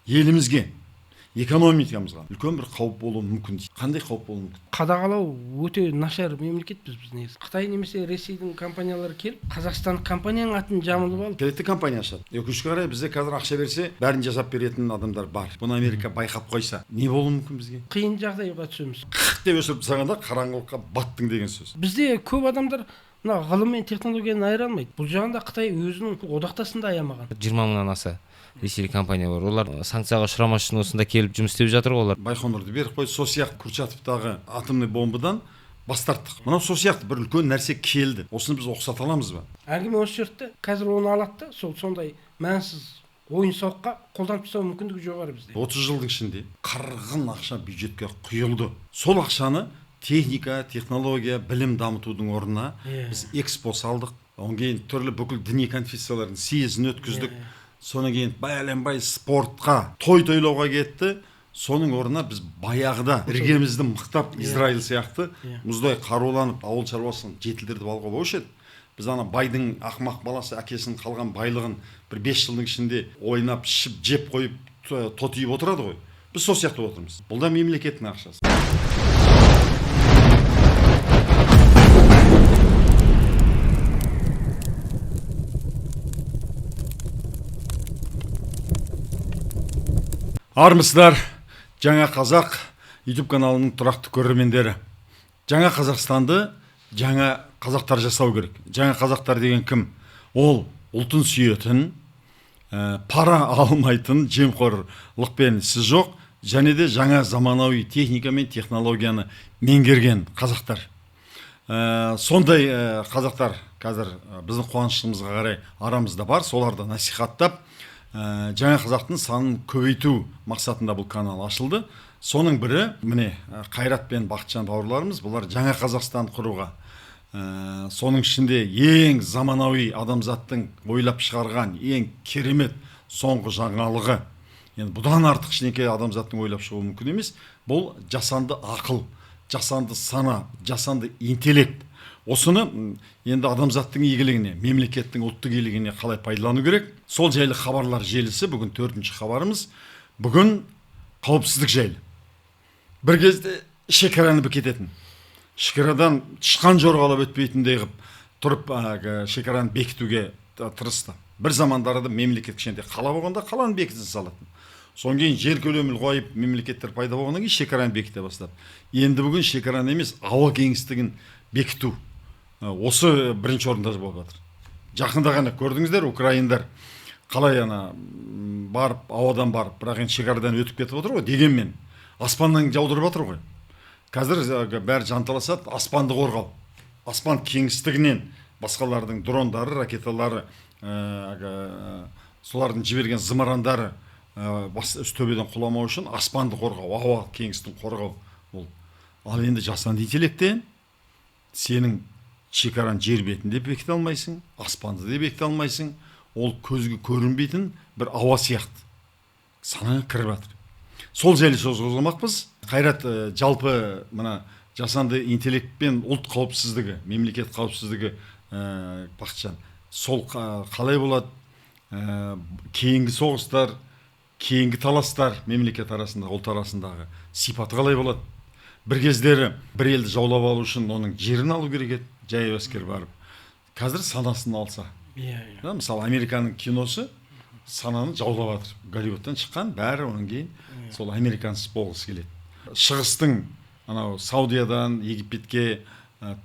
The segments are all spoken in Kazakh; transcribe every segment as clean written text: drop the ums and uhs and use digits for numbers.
елімізге, экономикамызға үлкен бір қауіп болуы мүмкін. Қандай қауіп болуы мүмкін? Қадағалау өте нашар мемлекетпіз біз негізі. Қытай немесе Ресейдің компаниялары келіп, Қазақстан компанияның атын жамылып алып, Келетті компания ашады. Өкінішке қарай бізде қазір ақша берсе, бәрін жасап беретін адамдар бар. Бұны Америка байқап қойса, не болуы мүмкін бізге? қиын жағдайға түсеміз. Қық деп өсіріп тастағанда қараңғылыққа баттың деген сөз. Бізде көп адамдар мына ғылым мен технологияны айыра алмайды. Бұл жағында Қытай өзінің одақтасын да аямаған. 20 мыңнан аса ресейлік компания бар. Олар санкцияға ұшырамас үшін осында келіп жұмыс істеп жатыр ғой олар. Байқоңырды беріп қойды. Сол сияқты Курчатовтағы атомный бомбадан бас тарттық. Мынау сол сияқты бір үлкен нәрсе келді. Осыны біз ұқсата аламыз ба? Әңгіме осы жерде қазір оны алады да сондай мәнсіз ойын сауыққа қолданып тастау мүмкіндігі жоғары бізде. 30 жылдың ішінде қырғын ақша бюджетке құйылды. Сол ақшаны техника, технология, білім дамытудың орнына біз экспо салдық. Одан кейін түрлі бүкіл діни конфессиялардың съезін өткіздік. Содан кейін бәленбай спортқа, той тойлауға кетті. Соның орнына біз баяғыда іргемізді мықтап Израиль сияқты мұздай қаруланып ауыл шаруашылығын жетілдіріп алуға болушы еді. Біз ана байдың ақымақ баласы әкесінің қалған байлығын бір 5 жылдың ішінде ойнап, ішіп, жеп қойып, тотиып отырады ғой. Біз сол сияқты отырмыз. Бұл да мемлекеттің ақшасы. Армысыздар, Жаңа Қазақ YouTube каналының тұрақты көрермендері. Жаңа Қазақстанды жаңа қазақтар жасау керек. Жаңа қазақтар деген кім? Ол ұлтын сүйетін, пара алмайтын, жемқорлықпен ісі жоқ, және де жаңа заманауи техника мен технологияны меңгерген қазақтар. Сондай қазақтар қазір біздің қуанышымызға қарай арамызда бар. Соларды насихаттап, жаңа қазақтың санын көбейту мақсатында бұл канал ашылды. Соның бірі, міне, Қайрат пен Бақытжан бауырларымыз, бұлар жаңа Қазақстан құруға, соның ішінде ең заманауи адамзаттың ойлап шығарған ең керемет соңғы жаңалығы. Енді бұдан артық ештеңе адамзаттың ойлап шығуы мүмкін емес. Бұл жасанды ақыл, жасанды сана, жасанды интеллект. Осыны енді адамзаттың игілігіне, мемлекеттің ұлттық игілігіне қалай пайдалану керек? Сол жайлы хабарлар желісі, бүгін 4-ші хабарымыз. Бүгін қауіпсіздік жайлы. Бір кезде шекараны бекететін. Шекарадан тышқан жорғалап өтпейтіндей қып тұрып шекараны бекітуге тырысты. Бір замандарда мемлекет кішкентай қала болғанда қаланы бекітіп салатын. Содан кейін жер көлемін ұлғайып мемлекеттер пайда болғаннан кейін шекараны бекіте бастады. Енді бүгін шекараны емес, ауа кеңістігін бекіту осы бірінші орында болып жатыр. Жақында ғана көрдіңіздер, украиндар қалай барып, ауадан барып, бірақ енді шекарадан өтіп кетіп отыр ғой, дегенмен аспаннан жаудырып жатыр ғой. Қазір бәрі жанталасады, аспанды қорғау. Аспан кеңістігінен басқалардың дрондары, ракеталары, солардың жіберген зымырандары төбеден құламау үшін аспанды қорғау, ауа кеңістігін қорғау. Ал енді жасанды интеллектен сенің шекараны жер бетінде бекіте алмайсың, аспанды да бекіте алмайсың. Ол көзге көрінбейтін бір ауа сияқты санаңа кіріп жатыр. Сол жайлы сөз қозғамақпыз. Қайрат, жалпы мына жасанды интеллектпен ұлт қауіпсіздігі, мемлекет қауіпсіздігі, Бақытжан, сол қалай болады? Кейінгі соғыстар, кейінгі таластар мемлекет арасында, ұлт арасындағы сипаты қалай болады? Бір кездері бір елді жаулап алу үшін оның жерін алу керек еді, жаяу әскер барып. Қазір санасын алса. Мысалы, Американың киносы сананы жаулап жатыр. Голливудтан шыққан бәрі оның кейін сол американцы болғысы келеді. Шығыстың Саудиядан Египетке,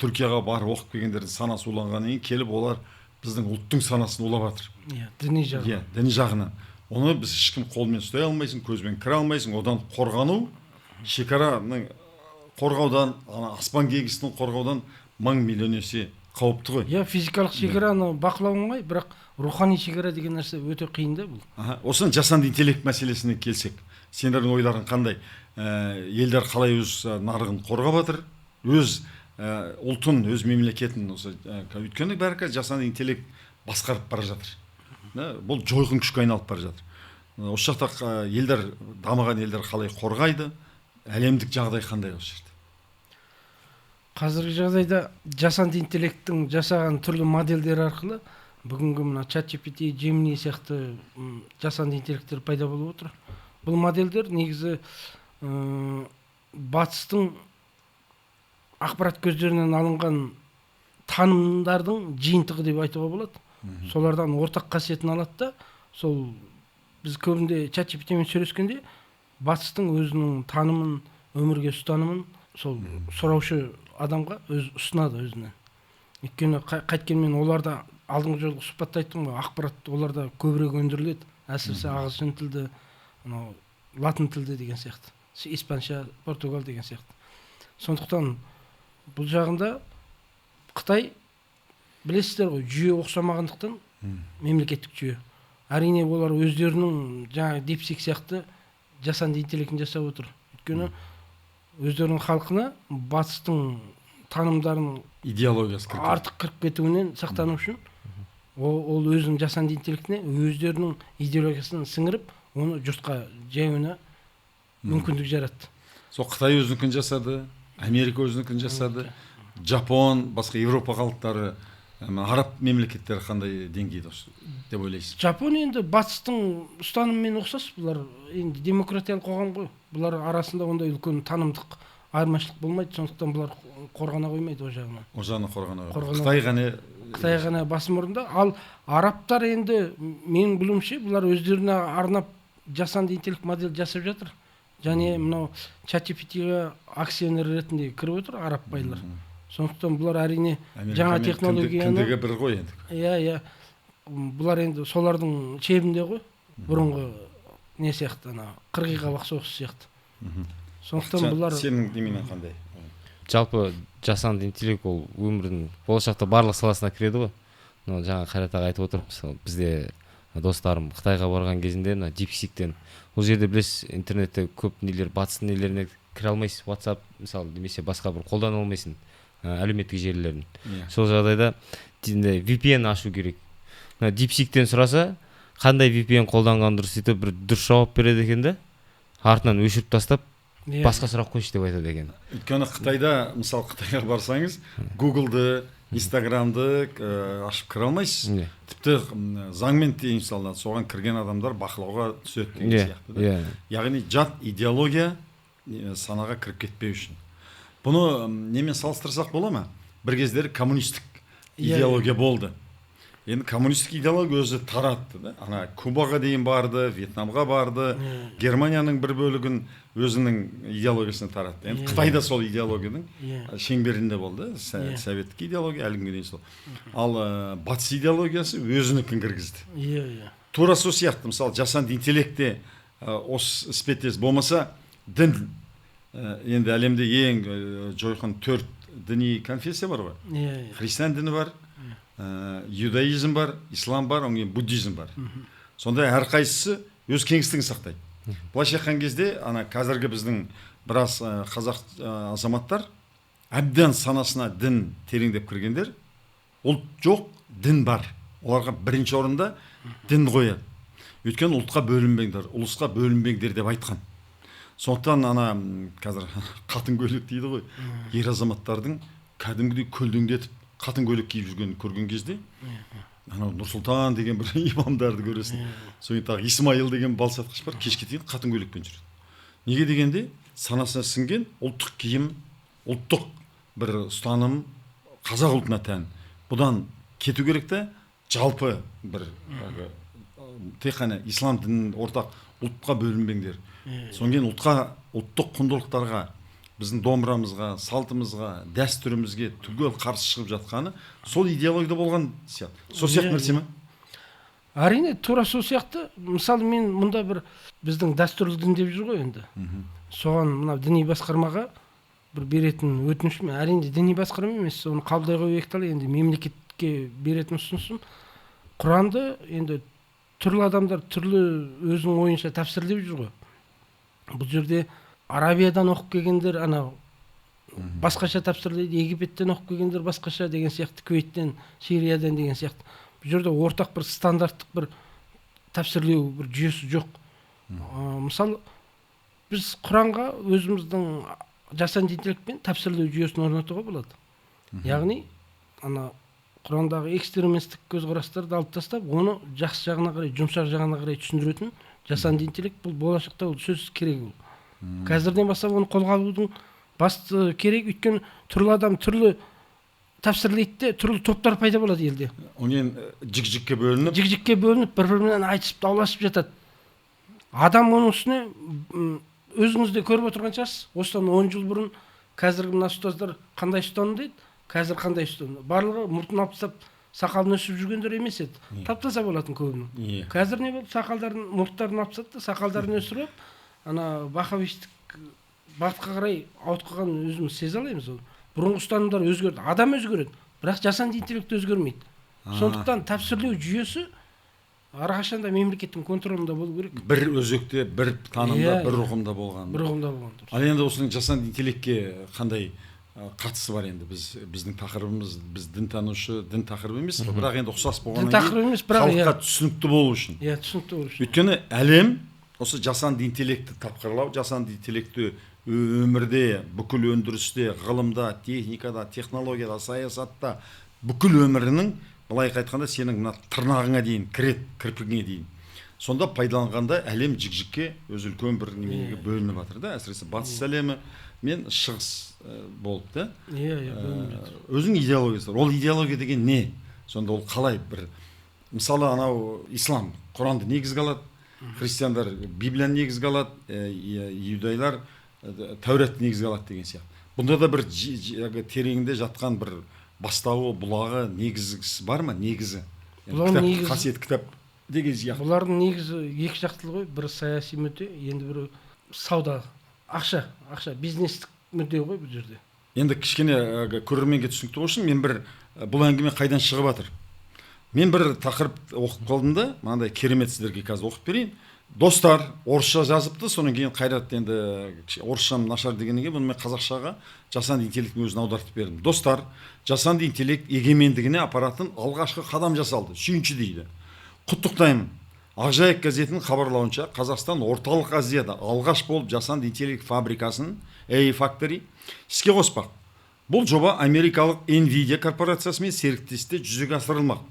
Түркияға барып оқып келгендердің санасы уланғаннан кейін келіп олар біздің ұлттың санасын улап жатыр. Діни жағынан. Діни жағынан. Оны біз ешкім қолмен ұстай алмайсың, көзбен кіре алмайсың. Одан қорғану, шекараның қорғаудан, аспан кеңістігін қорғаудан 1000 миллион есе қауіпті ғой. Физикалық шекараны бақылау оңай, бірақ рухани шекара деген нәрсе өте қиын да бұл. Осыны жасанды интеллект мәселесіне келсек, сендердің ойларың қандай? Елдер қалай өз нарығын қорғап жатыр? Өз ұлтын, өз мемлекетін, өйткені бәрі жасанды интеллект басқарып бара жатыр. Бұл жойқын күшке айналып бара жатыр. Осы жақта елдер, дамыған елдер қалай қорғайды? Әлемдік жағдай қандай осы жерде? Қазіргі жағдайда жасанды интеллекттің жасаған түрлі модельдері арқылы бүгінгі мына ChatGPT, Gemini сияқты жасанды интеллекттер пайда болып отыр. Бұл модельдер негізі батыстың ақпарат көздерінен алынған танымдардың жиынтығы деп айтуға болады. Солардан ортақ қасиетін алады да, сол біз көбінде ChatGPT-мен сөйлескенде батыстың өзінің танымын, өмірге ұстанымын сол сұраушы адамға ұсынады өзінен. Өйткені қайткенмен оларда алдыңғы жолғы сұхбатта айттым ғой, ақпарат оларда көбірек өндіріледі. Әсіресе ағылшын тілді, латын тілді деген сияқты, испанша, португал деген сияқты. Сондықтан бұл жағында Қытай, білесіздер ғой, жүйе оқшамағандықтан мемлекеттік жүйе. Әрине олар өздерінің жаңа DeepSeek сияқты жасанды интеллектін жасап отыр. Өйткені өздерінің халқына батыстың танымдарын идеологиясы артық кіріп кетуінен сақтану үшін ол өзінің жасанды интеллектіне өздерінің идеологиясын сіңіріп, оны жұртқа жаюына мүмкіндік жаратты. Сол Қытай өзінікін жасады, Америка өзінікін жасады, Жапон, басқа Европа халықтары, араб мемлекеттері қандай деңгейде деп ойлайсыз? Жапон енді батыстың ұстанымымен ұқсас, бұлар енді демократиялық қоғам ғой. Бұлар арасында ондай үлкен танымдық айырмашылық болмайды, сондықтан бұлар қорғана қоймайды о жағынан. О жағынан қорғана. Қытай ғана басым орында. Ал арабтар енді менің білуімше бұлар өздеріне арнап жасанды интеллект модель жасап жатыр. Және мынау ChatGPT-ге акционер ретінде кіріп отыр араб байлар. Сондықтан бұлар әрине жаңа технологияны кіндігі бір ғой енді. Иә. Бұлар енді солардың шебінде ғой. Бұрынғы не сияқты, қырғиқабақ соғыс сияқты. Сондықтан бұлар сенің неменен қандай? Жалпы жасанды интеллект ол өмірдің болашақта барлық саласына кіреді ғой. Жаңа Қайрат аға айтып отыр, мысалы бізде достарым Қытайға барған кезінде DeepSeek-тен, ол жерде білесіз, интернетте көп нелер, батыстың нелеріне кіре алмайсыз, WhatsApp мысалы немесе басқа бір қолдана алмайсың әлеуметтік желілерін. Сол жағдайда VPN ашу керек. DeepSeek-тен сұраса, қандай VPN қолданған дұрыс дейді, бір дұрыс жауап береді екен де, артынан өшіріп тастап басқа сұрақ қойшы деп айтады екен. Өйткені Қытайда, мысалы Қытайға барсаңыз, Google-ды, Instagram-ды ашып кіре алмайсыз. Тіпті заңмен тиым салынады, соған кірген адамдар бақылауға түседі деген сияқты. Яғни жат идеология санаға кіріп кетпеу үшін. Бұны немен салыстырсақ бола ма? Бір кездері коммунистік идеология болды. Енді коммунистік идеология өзі таратты. Ана Кубаға дейін барды, Вьетнамға барды, Германияның бір бөлігін өзінің идеологиясына таратты. Енді Қытайда сол идеологияның шеңберінде болды. Советтік идеология әлі күнге дейін сол. Ал батыс идеологиясы өзінікін кіргізді. Тура сол сияқты, мысалы жасанды интеллектте осы іспеттес болмаса, дін енді әлемде ең жойқын 4 діни конфессия бар ғой. Христиан діні бар, юдаизм бар, ислам бар, оңген буддизм бар. Сонда әрқайсысы өз кеңістігін сақтайды. Былайша айтқан кезде, қазіргі біздің біраз қазақ азаматтар әбден санасына дін тереңдеп кіргендер, ұлт жоқ, дін бар. Оларға бірінші орында дін қояды. Өйткені ұлтқа бөлінбеңдер, ұлысқа бөлінбеңдер деп айтқан. Сондықтан қазір қатын көйлек дейді ғой, ер азаматтардың кәдімгідей көлдеңдетіп қатын көйлек киіп жүргенін көрген кезде, Нұрсұлтан деген бір имамдарды көресің. Содан тағы Исмаил деген балсатқыш бар, кешке дейін қатын көйлекпен жүреді. Неге дегенде, санасына сіңген ұлттық киім, ұлттық бір ұстаным қазақ ұлтына тән. Бұдан кету керек те, жалпы бір тек қана ислам дінінің ортақ ұлтқа бөлінбеңдер. Сонымен ұлттық құндылықтарға, біздің домбырамызға, салтымызға, дәстүрімізге түгел қарсы шығып жатқаны сол идеологияда болған сияқты. Сол сияқты нәрсе ме? Әрине, тура сол сияқты. Мысалы, мен мұнда бір біздің дәстүрлі дін деп жүр ғой енді. Соған мына діни басқармаға бір беретін өтінішім, әрине діни басқарма емес, оны қабылдай қою екіталай, енді мемлекетке беретін ұсынысын. Құранды енді түрлі адамдар түрлі өзінің ойынша тәпсірлеп жүр ғой. Бұл жерде Арабиядан оқып келгендер басқаша тәпсірлейді, Египеттен оқып келгендер басқаша деген сияқты, Кувейттен, Сириядан деген сияқты. Бұл жерде ортақ бір стандарттық бір тәпсірлеу бір жүйесі жоқ. Мысалы, біз Құранға өзіміздің жасанды интеллектпен тәпсірлеу жүйесін орнатуға болады. Яғни, Құрандағы экстремистік көзқарастарды алып тастап, оны жақсы жағына қарай, жұмсақ жағына қарай түсіндіретін жасанды интеллект бул болашакта бул сөзсүз керек бул. Қазірден бастап оны қолға алудың басты керек, өйткені түрлі адам түрлі тапсырлайды де, түрлі топтар пайда болады елде. Онен жік-жікке бөлініп, бір-бірімен айтысып дауласып жатады. Адам оның үстіне өзіңіз де көріп отырған шығарсыз. Осыдан 10 жыл бұрын қазіргі мына ұстаздар қандай ұстанды дейді, қазір қандай ұстанды. Барлығы мұртын алып тастап, сақалын өсіп жүргендер емес еді. Тап-таза болатын көбінің. Қазір не болды? Сақалдарын, мұрттарын алып тастады, сақалдарын өсіріп, ана бахавистік бағытқа қарай ауытқып қалғанын өзіміз сезе аламыз. Бұрынғы ұстанымдар өзгерді, адам өзгереді, бірақ жасанды интеллект өзгермейді. Сондықтан тапсырлау жүйесі әрқашанда мемлекеттің контролында болу керек. Бір өзекте, бір танымда, бір ұғымда болған. Бір ұғымда болған. Ал енді осының жасанды интеллектке қандай қатысы бар енді? Біздің тақырыбымыз, біз дінтанушы, дін тақырыбы емес, бірақ енді ұқсас болғаннан кейін халыққа түсінікті болу үшін. Иә, түсінікті болу үшін. Өйткені әлем осы жасанды интеллектті тапқырлау, жасанды интеллектті өмірде, бүкіл өндірісте, ғылымда, техникада, технологияда, саясатта, бүкіл өмірінің, былай айтқанда, сенің мына тырнағыңа дейін, кірпігіңе дейін. Сонда пайдаланғанда әлем жік-жікке өз үлкен бір немеге бөлініп жатыр да, әсіресе батыс әлемі мен шығыс болып да. Өзің идеологиясы бар. Ол идеология деген не? Сонда ол қалай бір, мысалы анау ислам, Құранды негізге алады, христиандар Библияны негізге алады, иудайлар Тәуратты негізге алады деген сияқты. Бұнда да бір тереңінде жатқан бір бастауы, бұлағы, негізі бар ма? Негізі. Қасиет кітап деген сияқты. Бұлардың негізі екі жақтылығы, бір саяси мүдде, енді бірі сауда, ақша, бизнестік мүдде ғой бұл жерде. Енді кішкене көрерменге түсінікті болсын, мен бір бұл әңгіме қайдан шығып жатыр? Мен бір тақырып оқып қалдым да, мынандай керемет сіздерге қазір оқып берейін. Достар, орысша жазыпты, содан кейін Қайрат енді орысшам нашар дегенге бұны мен қазақшаға жасанды интеллекттің өзін аудартып бердім. Достар, жасанды интеллект егемендігіне апаратын алғашқы қадам жасалды. Сүйінші дейді. Құттықтаймын. Ақжайық газетінің хабарлауынша, Қазақстан орталық Азияда алғаш болып жасанды интеллект фабрикасын AI Factory іске қоспақ. Бұл жоба америкалық Nvidia корпорациясымен серіктесте жүзеге асырылмақ.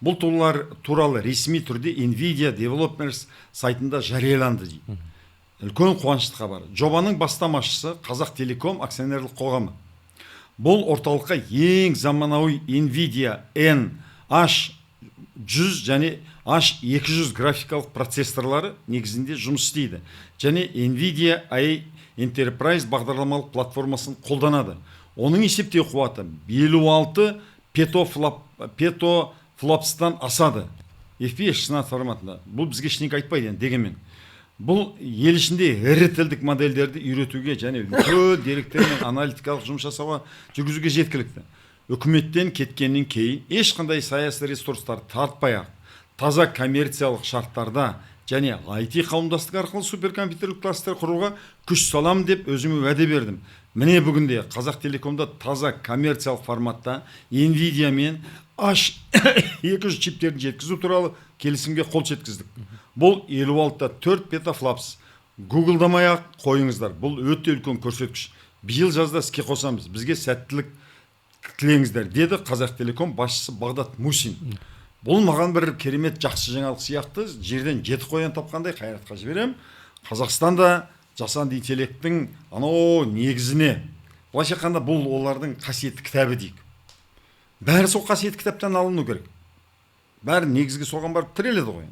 Бұл туралы ресми түрде Nvidia Developers сайтында жарияланды дейді. Үлкен қуанышты хабар. Жобаның бастамашысы Қазақтелеком акционерлік қоғамы. Бұл орталыққа ең заманауи Nvidia H100 және H200 графикалық процессорлары негізінде жұмыс істейді. Және Nvidia AI Enterprise бағдарламалық платформасын қолданады. Оның есептеу қуаты 56 петофлопстан асады. FP16 форматында. Бұл бізге ештеңе айтпайды дегенмен. Бұл ел ішінде ірі тілдік модельдерді үйретуге және үлкен деректер мен аналитикалық жұмыс жасауға жүргізуге жеткілікті. Үкіметтен кеткеннен кейін ешқандай саяси ресурстар тартпай-ақ таза коммерциялық шарттарда және IT қауымдастық арқылы суперкомпьютерлік кластер құруға күш салам деп өзіме уәде бердім. Міне бүгінде Қазақтелекомда таза коммерциялық форматта Nvidia мен H200 чиптерін жеткізу туралы келісімге қол жеткіздік. Бұл 56-та 4 петафлопс. Гуглдамай-ақ қойыңыздар. Бұл өте үлкен көрсеткіш. Биыл жазда іске қосамыз. Бізге сәттілік тілеңіздер, деді Қазақтелеком басшысы Бағдат Мусин. Бұл маған бір керемет жақсы жаңалық сияқты, жерден 7 қоян тапқандай Қайратқа жіберем. Қазақстанда жасанды интеллекттің анау негізіне, былайша айтқанда бұл олардың қасиетті кітабы дейік. Бәрі сол қасиетті кітаптан алыну керек. Бәрі негізге соған барып тіреледі ғой.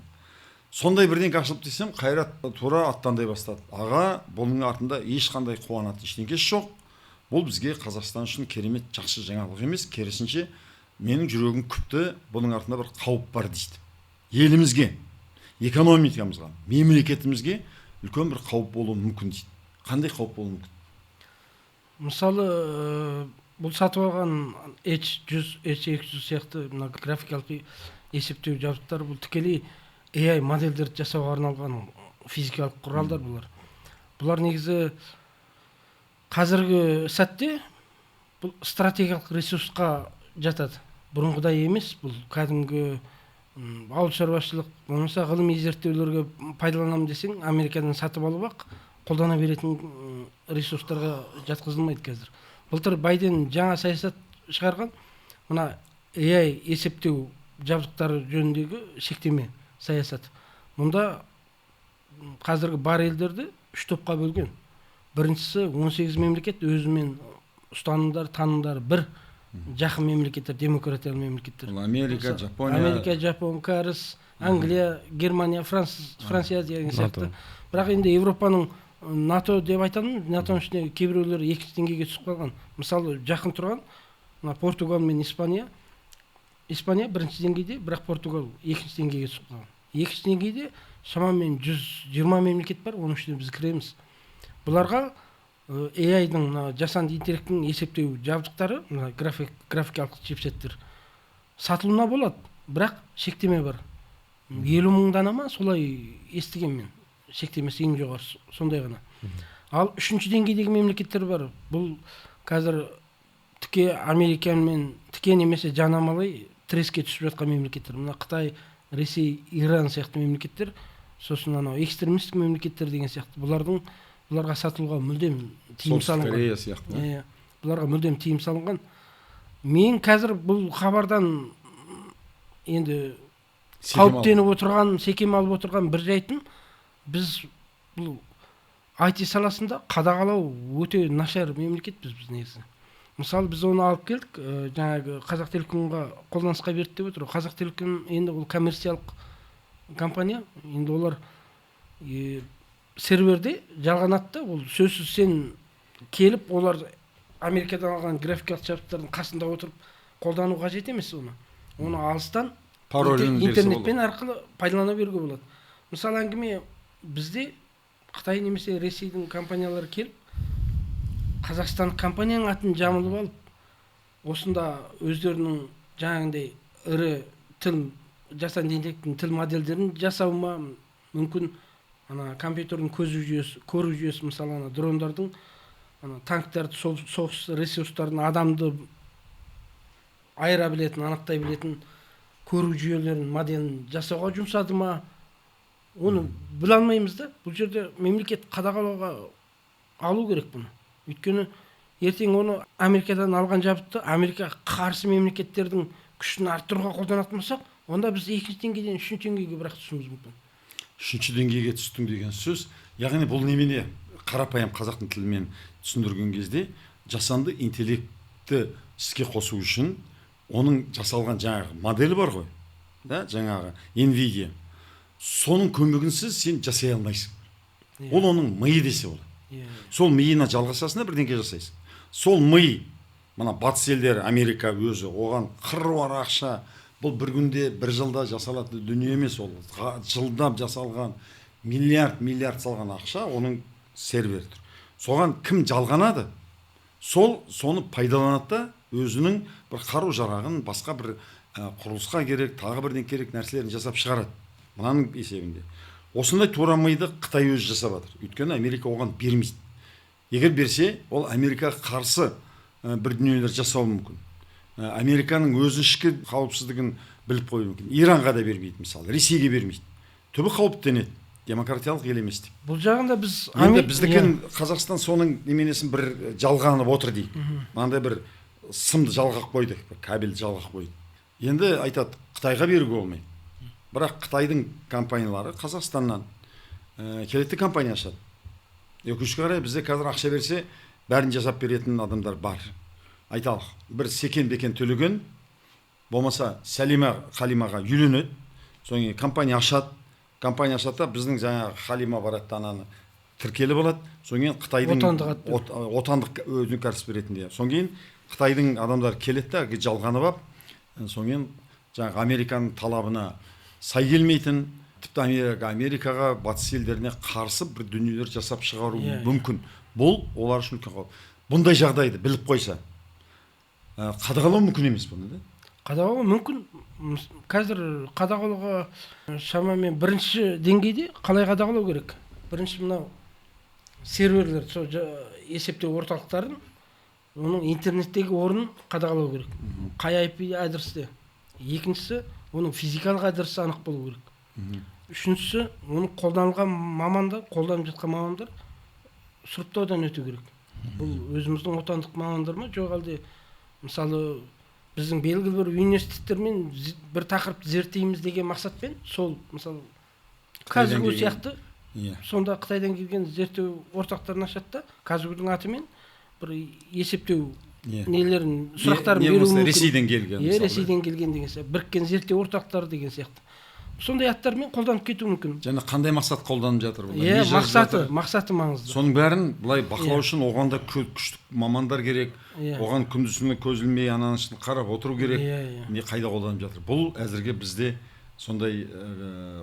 Сондай бірден ашылып десем, Қайрат тура аттандай бастады. Аға, бұның артында ешқандай қуанатын ештеңкесі жоқ. Бұл бізге Қазақстан үшін керемет жақсы жаңалық емес, керісінше менің жүрегім күпті, бұның артында бір қауіп бар дейді. Елімізге, экономикамызға, мемлекетімізге үлкен бір қауіп болуы мүмкін дейді. Қандай қауіп болуы мүмкін? Мысалы, бұл сатып алған H100, H200 сияқты графикалық есептеу жабдықтар, бұл тікелей AI модельдерді жасауға арналған физикалық құралдар бұлар. Бұлар негізі қазіргі сәтте бұл стратегиялық ресурсқа жатады. Бұрынғыдай емес, бұл кәдімгі ауыл шаруашылық, болмаса ғылыми зерттеулерге пайдаланамын десең, Америкадан сатып алып ақ қолдана беретін ресурстарға жатқызылмайды қазір. Былтыр Байден жаңа саясат шығарған, мына AI есептеу жабдықтары жөніндегі шектеме саясат. Мұнда қазіргі бар елдерді 3 топқа бөлген. Біріншісі 18 мемлекет өзімен ұстанымдар, танымдары бір жақын мемлекеттер, демократиялы мемлекеттер. Бұл Америка, Жапония. Америка, Жапон, Кәріс, Англия, Германия, Франция деген сияқты. Бірақ енді Европаның НАТО деп айтамын, NATOның ішінде кейбіреулері екінші деңгейге түсіп қалған. Мысалы, жақын тұрған Португал мен Испания. Испания бірінші деңгейде, бірақ Португал екінші деңгейге түсіп қалған. Екінші деңгейде шамамен 120 мемлекет бар, оның ішінде біз кіреміз. Бұларға AI-дың, жасанды интеллекттің есептеу жабдықтары, графикалық чипсеттер сатылуына болады, бірақ шектеме бар. 50 мың дана ма, солай естіген мен. Шектемесі ең жоғары, сондай ғана. Ал үшінші деңгейдегі мемлекеттер бар. Бұл қазір тіке Америкамен, тіке немесе жанамалай треске түсіп жатқан мемлекеттер. Мына Қытай, Ресей, Иран сияқты мемлекеттер, сосын анау экстремистік мемлекеттер деген сияқты. Бұларға сатылуға мүлдем тыйым салынған. Корея сияқты. Бұларға мүлдем тыйым салынған. Мен қазір бұл хабардан енді қауіптеніп отырған, секем алып отырған бір жайтым, біз бұл IT саласында қадағалау өте нашар мемлекетпіз біз негізі. Мысалы, біз оны алып келдік, жаңағы Қазақтелекомға қолданысқа берді деп отыр. Қазақтелеком енді ол коммерциялық компания, енді олар серверде жалғанатты, ол сөзсіз сен келіп, олар Америкадан алған графикалық жабдықтардың қасында отырып қолдану қажет емес оны. Оны алыстан интернетпен арқылы пайдалана беруге болады. Мысалы, әңгіме бізде Қытай немесе Ресейдің компаниялары келіп, Қазақстан компанияның атын жамылып алып, осында өздерінің жаңағындай ірі тіл, жасанды интеллекттің тіл модельдерін жасауыма мүмкін, компьютердің көру жүйесі, мысалы, дрондардың, танктарды, соғыс ресурстарын, адамды айыра білетін, анықтай білетін көру жүйелерін, моделін жасауға жұмсады ма, оны біле алмаймыз да. Бұл жерде мемлекет қадағалауға алу керек бұны. Өйткені ертең оны Америкадан алған жабдықты Америка қарсы мемлекеттердің күшін арттыруға қолданатын болсақ, онда біз екінші деңгейден үшінші деңгейге бірақ түсуіміз мүмкін. Үшінші деңгейге түстің деген сөз, яғни бұл немене қарапайым қазақтың тілімен түсіндірген кезде жасанды интеллектті іске қосу үшін оның жасалған жаңағы моделі бар ғой, да, жаңағы NVIDIA. Соның көмегінсіз сен жасай алмайсың. Ол оның миы десе болады. Сол миына жалғасасына бірдеңке жасайсың. Сол ми, мына батыс елдері, Америка өзі, оған қыруар ақша, бұл бір күнде, бір жылда жасалатын дүние емес, ол жылдап жасалған, миллиард салған ақша, оның сервері тұр. Соған кім жалғанады, соны пайдаланады да, өзінің бір қару жарағын, басқа бір құрылысқа керек, тағы бірден керек нәрселерін жасап шығарады. Мынаның есебінде. Осындай тура миды Қытай өзі жасап жатыр. Өйткені Америка оған бермейді. Егер берсе, ол Америкаға қарсы бір дүниелер жасауы мүмкін. Американың өзі ішкі қауіпсіздігін біліп қою мүмкін. Иранға да бермейді, мысалы, Ресейге бермейді. Түбі қауіптенеді. Демократиялық ел емес деп. Бұл жағында біз біздікен Қазақстан соның неменесін бір жалғанып отыр дейді. Мынандай бір сымды жалғақ қойды, кабель жалғақ қойды. Енді айтады, Қытайға беруге болмайды. Бірақ Қытайдың компаниялары Қазақстаннан келетті компания ашады. Өкінішке қарай бізде қазір ақша берсе, бәрін жасап беретін адамдар бар. Айталық, бір Секен Бекен төлеген, болмаса Сәлима Халимаға үйленеді, соң компания ашады. Компания ашады, біздің жаңа Халима барады, ананы тіркелі болады. Соң кейін Қытайдың отандық өзінің кәсіп ретінде. Соң кейін Қытайдың адамдар келеді, жалғанып алып, соң кейін жаңа Американың талабына сай келмейтін, тіпті Америкаға, батыс елдеріне қарсы бір дүниелер жасап шығару мүмкін. Бұл олар үшін үлкен қауіп. Бұндай жағдайды біліп қойса, қадағалау мүмкін емес бұны, да? Қадағалау мүмкін. Қазір қадағалауға шамамен бірінші деңгейде қалай қадағалау керек? Бірінші мынау серверлер, есептеу орталықтарын, оның интернеттегі орнын қадағалау керек. Қай IP адресте? Екіншісі, оның физикалық адресі анық болу керек. Үшіншісі, оның қолданылған мамандар, қолданып жатқан мамандар сұрыптаудан өту керек. Бұл өзіміздің отандық мамандар ма, жоқ әлде мысалы біздің белгілі бір университеттермен бір тақырыпты зерттейміз деген мақсатпен, сол мысалы қазіргі сияқты Иә. Сонда Қытайдан келген зерттеу ортақтарын ашады да қазірдің атымен бір есептеу нелерін сұрақтарын беруі мүмкін. Ресейден келген. Ресейден келген деген сияқты. Біріккен зерттеу ортақтары деген сияқты. Сондай аттармен қолданып кетуі мүмкін. Және қандай мақсат қолданып жатыр бұл? Мақсаты маңызды. Соның бәрін былай бақылау үшін оған да күшті мамандар керек. Оған күндіз-түні көз ілмей ананың қарап отыру керек. Не қайда қолданып жатыр? Бұл әзірге бізде сондай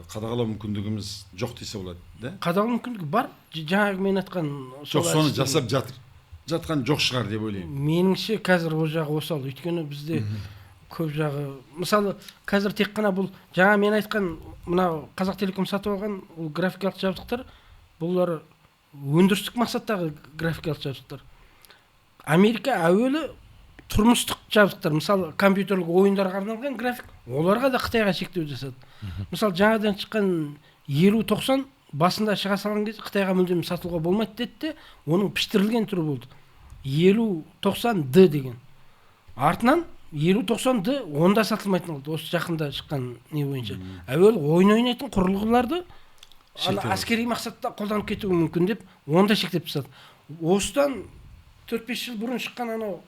қадағалау мүмкіндігіміз жоқ десе болады, да? Қадағалау мүмкіндігі бар. Жаңағы мен айтқан соны жасап жатқан жоқ шығар деп ойлаймын. Меніңше қазір ол жағы осал. Өйткені бізде көп жағы, мысалы, қазір тек қана бұл жаңа мен айтқан мынау Қазақтелеком сатып алған ол графикалық жабдықтар, бұлар өндірістік мақсаттағы графикалық жабдықтар. Америка әуелі тұрмыстық жабдықтар, мысалы компьютерлік ойындарға арналған график, оларға да Қытайға шектеу жасады. Мысалы жаңадан шыққан 50-90 басында шыға салған кезде Қытайға мүлдем сатуға болмайды деді де, оның піштірілген түрі болды. 50-90D деген. Артынан 50-90D онда сатылмайтын болды. Осы жақында шыққан не бойынша. Әуелі ойын ойнайтын құрылғыларды әскери мақсатта қолданып кетуі мүмкін деп онда шектеп тастады. Осыдан 4-5 жыл бұрын шыққан анау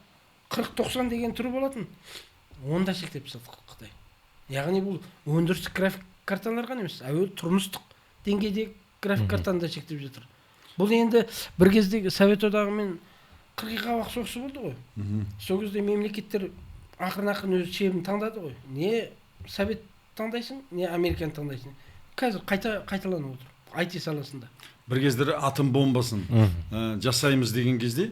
40-90 деген түрі болатын. Онда шектеп тастады Қытай. Яғни бұл өндірістік график карталарға емес, әуелі тұрмыстық деңгейдегі график картаны да шектеп жатыр. Бұл енді бір кездегі Совет одағы мен қырғиқабақ соғысы болды ғой. Сол кезде мемлекеттер ақырын өз шебін таңдады ғой. Не Совет таңдайсың, не Американы таңдайсың. Қазір қайталанып отыр. IT саласында. Бір кездері атом бомбасын жасаймыз деген кезде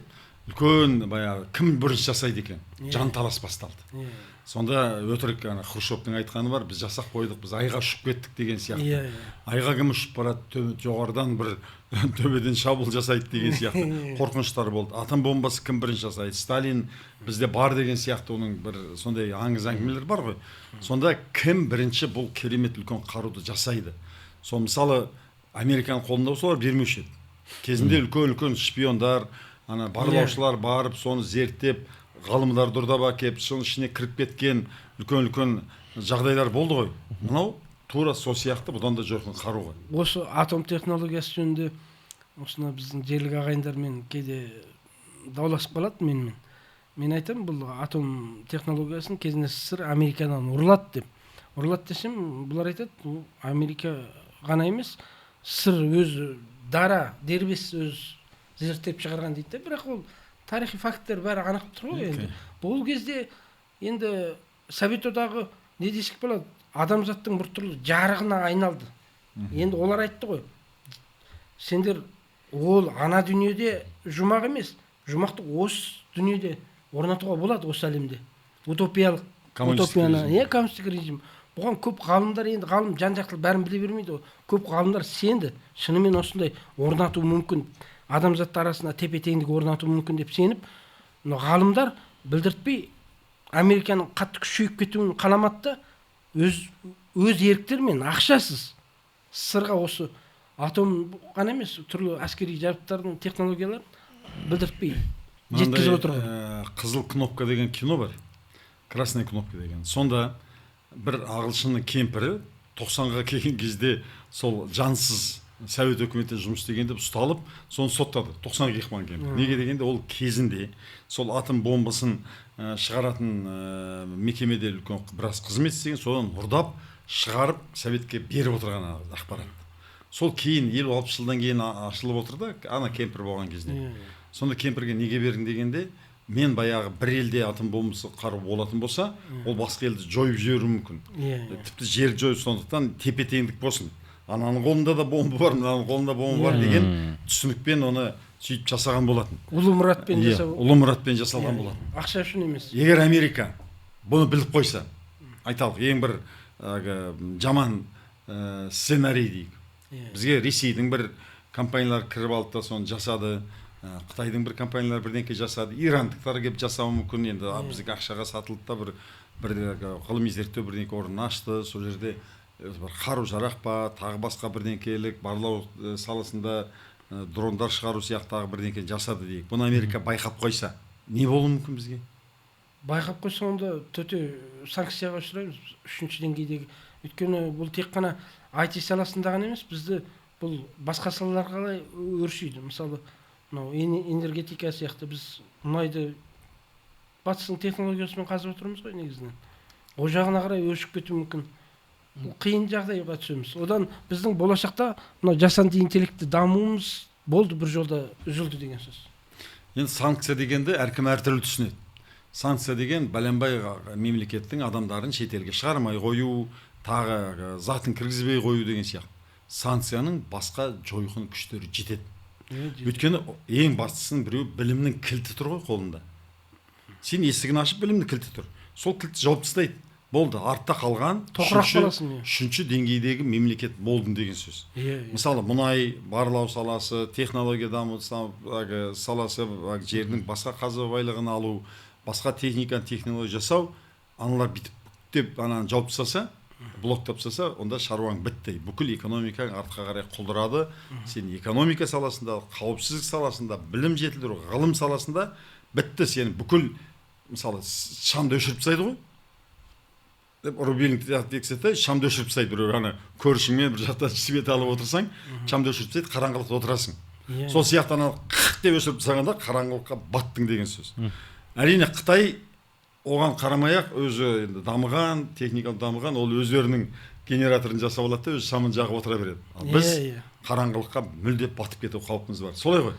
үлкен баяғы кім бірінші жасайды екен? Жанталас басталды. Сонда өтірік Хрущевтің айтқаны бар, біз жасақ қойдық, біз айға ұшып кеттік деген сияқты. Айға кім ұшып барады, жоғарыдан бір төбеден шабуыл жасайды деген сияқты қорқыныштар болды. Атом бомбасы кім бірінші жасайды? Сталин бізде бар деген сияқты оның бір сондай аңыз әңгімелер бар ғой. Сонда кім бірінші бұл керемет үлкен қаруды жасайды? Сол мысалы Американың қолында солар бермеуші еді. Кезінде үлкен шпиондар, барлаушылар барып соны зерттеп, ғалымдар дұрдап әкеп, соның ішіне кіріп кеткен үлкен жағдайлар болды ғой. Мынау тура сол сияқты бұдан да жойқын қару ғой. Осы атом технологиясы жөнінде осына біздің жерлік ағайындармен кейде дауласып қалады менімен. Мен айтамын, бұл атом технологиясын кезінде СССР Америкадан ұрлады деп. Ұрлады десем, бұлар айтады, Америка ғана емес, СССР өзі дара дербес өз зерттеп шығарған дейді. Бірақ ол тарихи факттер бәрі анық тұр ғой енді. Бұл кезде енді Совет одағы не десек болады, адамзаттың бір түрлі жарығына айналды. Енді олар айтты ғой, сендер ол ана дүниеде жұмақ емес, жұмақты осы дүниеде орнатуға болады осы әлемде. Утопиялық, коммунистік режим. Бұған көп ғалымдар, енді ғалым жан-жақтылы бәрін біле бермейді ғой. Көп ғалымдар сенді, шынымен осындай орнату мүмкін, адамзат арасында тепе-теңдік орнату мүмкін деп сеніп, ғалымдар білдіртпей Американың қатты күшейіп кетуін қаламады да өз еріктерімен ақшасыз СССР-ға осы атом ғана емес, түрлі әскери жабдықтардың технологияларын білдіртпей жеткізіп отыр. Қызыл кнопка деген кино бар. Красная кнопка деген. Сонда бір ағылшынның кемпірі 90-ға келген кезде сол жансыз Совет өкіметте жұмыс істегенде ұсталып, соны соттады. 90-ға келген кемпір. Неге дегенде ол кезінде сол атом бомбасын шығаратын мекемеде үлкен біраз қызмет істеген, содан ұрдап шығарып Советке беріп отырған ақпарат. Сол кейін 50-60 жылдан кейін ашылып отыр да, ана кемпір болған кезде. Сонда кемпірге неге бердің дегенде, мен баяғы бір елде атом бомбасы қару болатын болса, ол басқа елді жойып жіберуі мүмкін. Тіпті жер жойып, сондықтан тепе-теңдік болсын. Ананың қолында да бомба бар, мынаның қолында бомба бар деген түсінікпен оны сөйтіп жасаған болатын. Ұлы мұратпен жасалған болатын. Ақша үшін емес. Егер Америка бұны біліп қойса, айталық, ең бір жаман сценарий дейік. Бізге Ресейдің бір компаниялар кіріп алды да соны жасады. Қытайдың бір компаниялар бірдеңке жасады. Ирандықтар келіп жасауы мүмкін. Енді бізге ақшаға сатылды да бір ғылыми зерттеу бірдеңке орнын ашты. Сол жерде бір қару жарақ па, тағы басқа бірдеңкелік барлау саласында дрондар шығару сияқтағы бірдеңке жасады дейік. Бұны Америка байқап қойса, не болуы мүмкін бізге? Байқап қойса, онда төте санкцияға ұшыраймыз, үшінші деңгейдегі. Өйткені бұл тек қана IT саласында ғана емес, бізді бұл басқа салалар қалай өршиді. Мысалы мынау энергетика сияқты біз мұнайды батыстың технологиясымен қазып отырмыз ғой негізінен. О жағына қарай өршіп кетуі мүмкін. Бұл қиын жағдайға түсеміз. Одан біздің болашақта мынау жасанды интеллектті дамуымыз болды бір жолда үзілді деген сөз. Енді санкция дегенді әркім әртүрлі түсінеді. Санкция деген бәленбай мемлекеттің адамдарын шетелге шығармай қою, тағы затын кіргізбей қою деген сияқты. Санкцияның басқа жойқын күштері жетеді. Өйткені ең бастысының біреу білімнің кілті тұр ғой қолында. Сен есігін ашып білімнің кілті тұр. Сол кілтті жауып тастайды. Болды, артта қалған үшінші деңгейдегі мемлекет болдың деген сөз. Мысалы, мұнай барлау саласы, технология даму саласы, жердің басқа қазба байлығын алу, басқа технология жасау, аналар бітіп деп ананы жауып тастаса, блоктап тастаса, онда шаруаң бітті. Бүкіл экономикаң артқа қарай құлдырады. Сен экономика саласында, қауіпсіздік саласында, білім жетілдіру, ғылым саласында бітті. Сен бүкіл, мысалы, шамды өшіріп тастайды ғой. Рубилинг тексетті, шамды өшіріп тастайды. Біреу ана көршіңмен бір жақта свет алып отырсаң, шамды өшіріп тастайды, қараңғылықта отырасың. Сол сияқты ана қық деп өшіріп тастағанда қараңғылыққа баттың деген сөз. Әрине Қытай оған қарамай-ақ өзі енді дамыған, техникалық дамыған, ол өздерінің генераторын жасап алады да, өзі шамын жағып отыра береді. Біз қараңғылыққа мүлдеп батып кету қаупіміз бар. Солай ғой.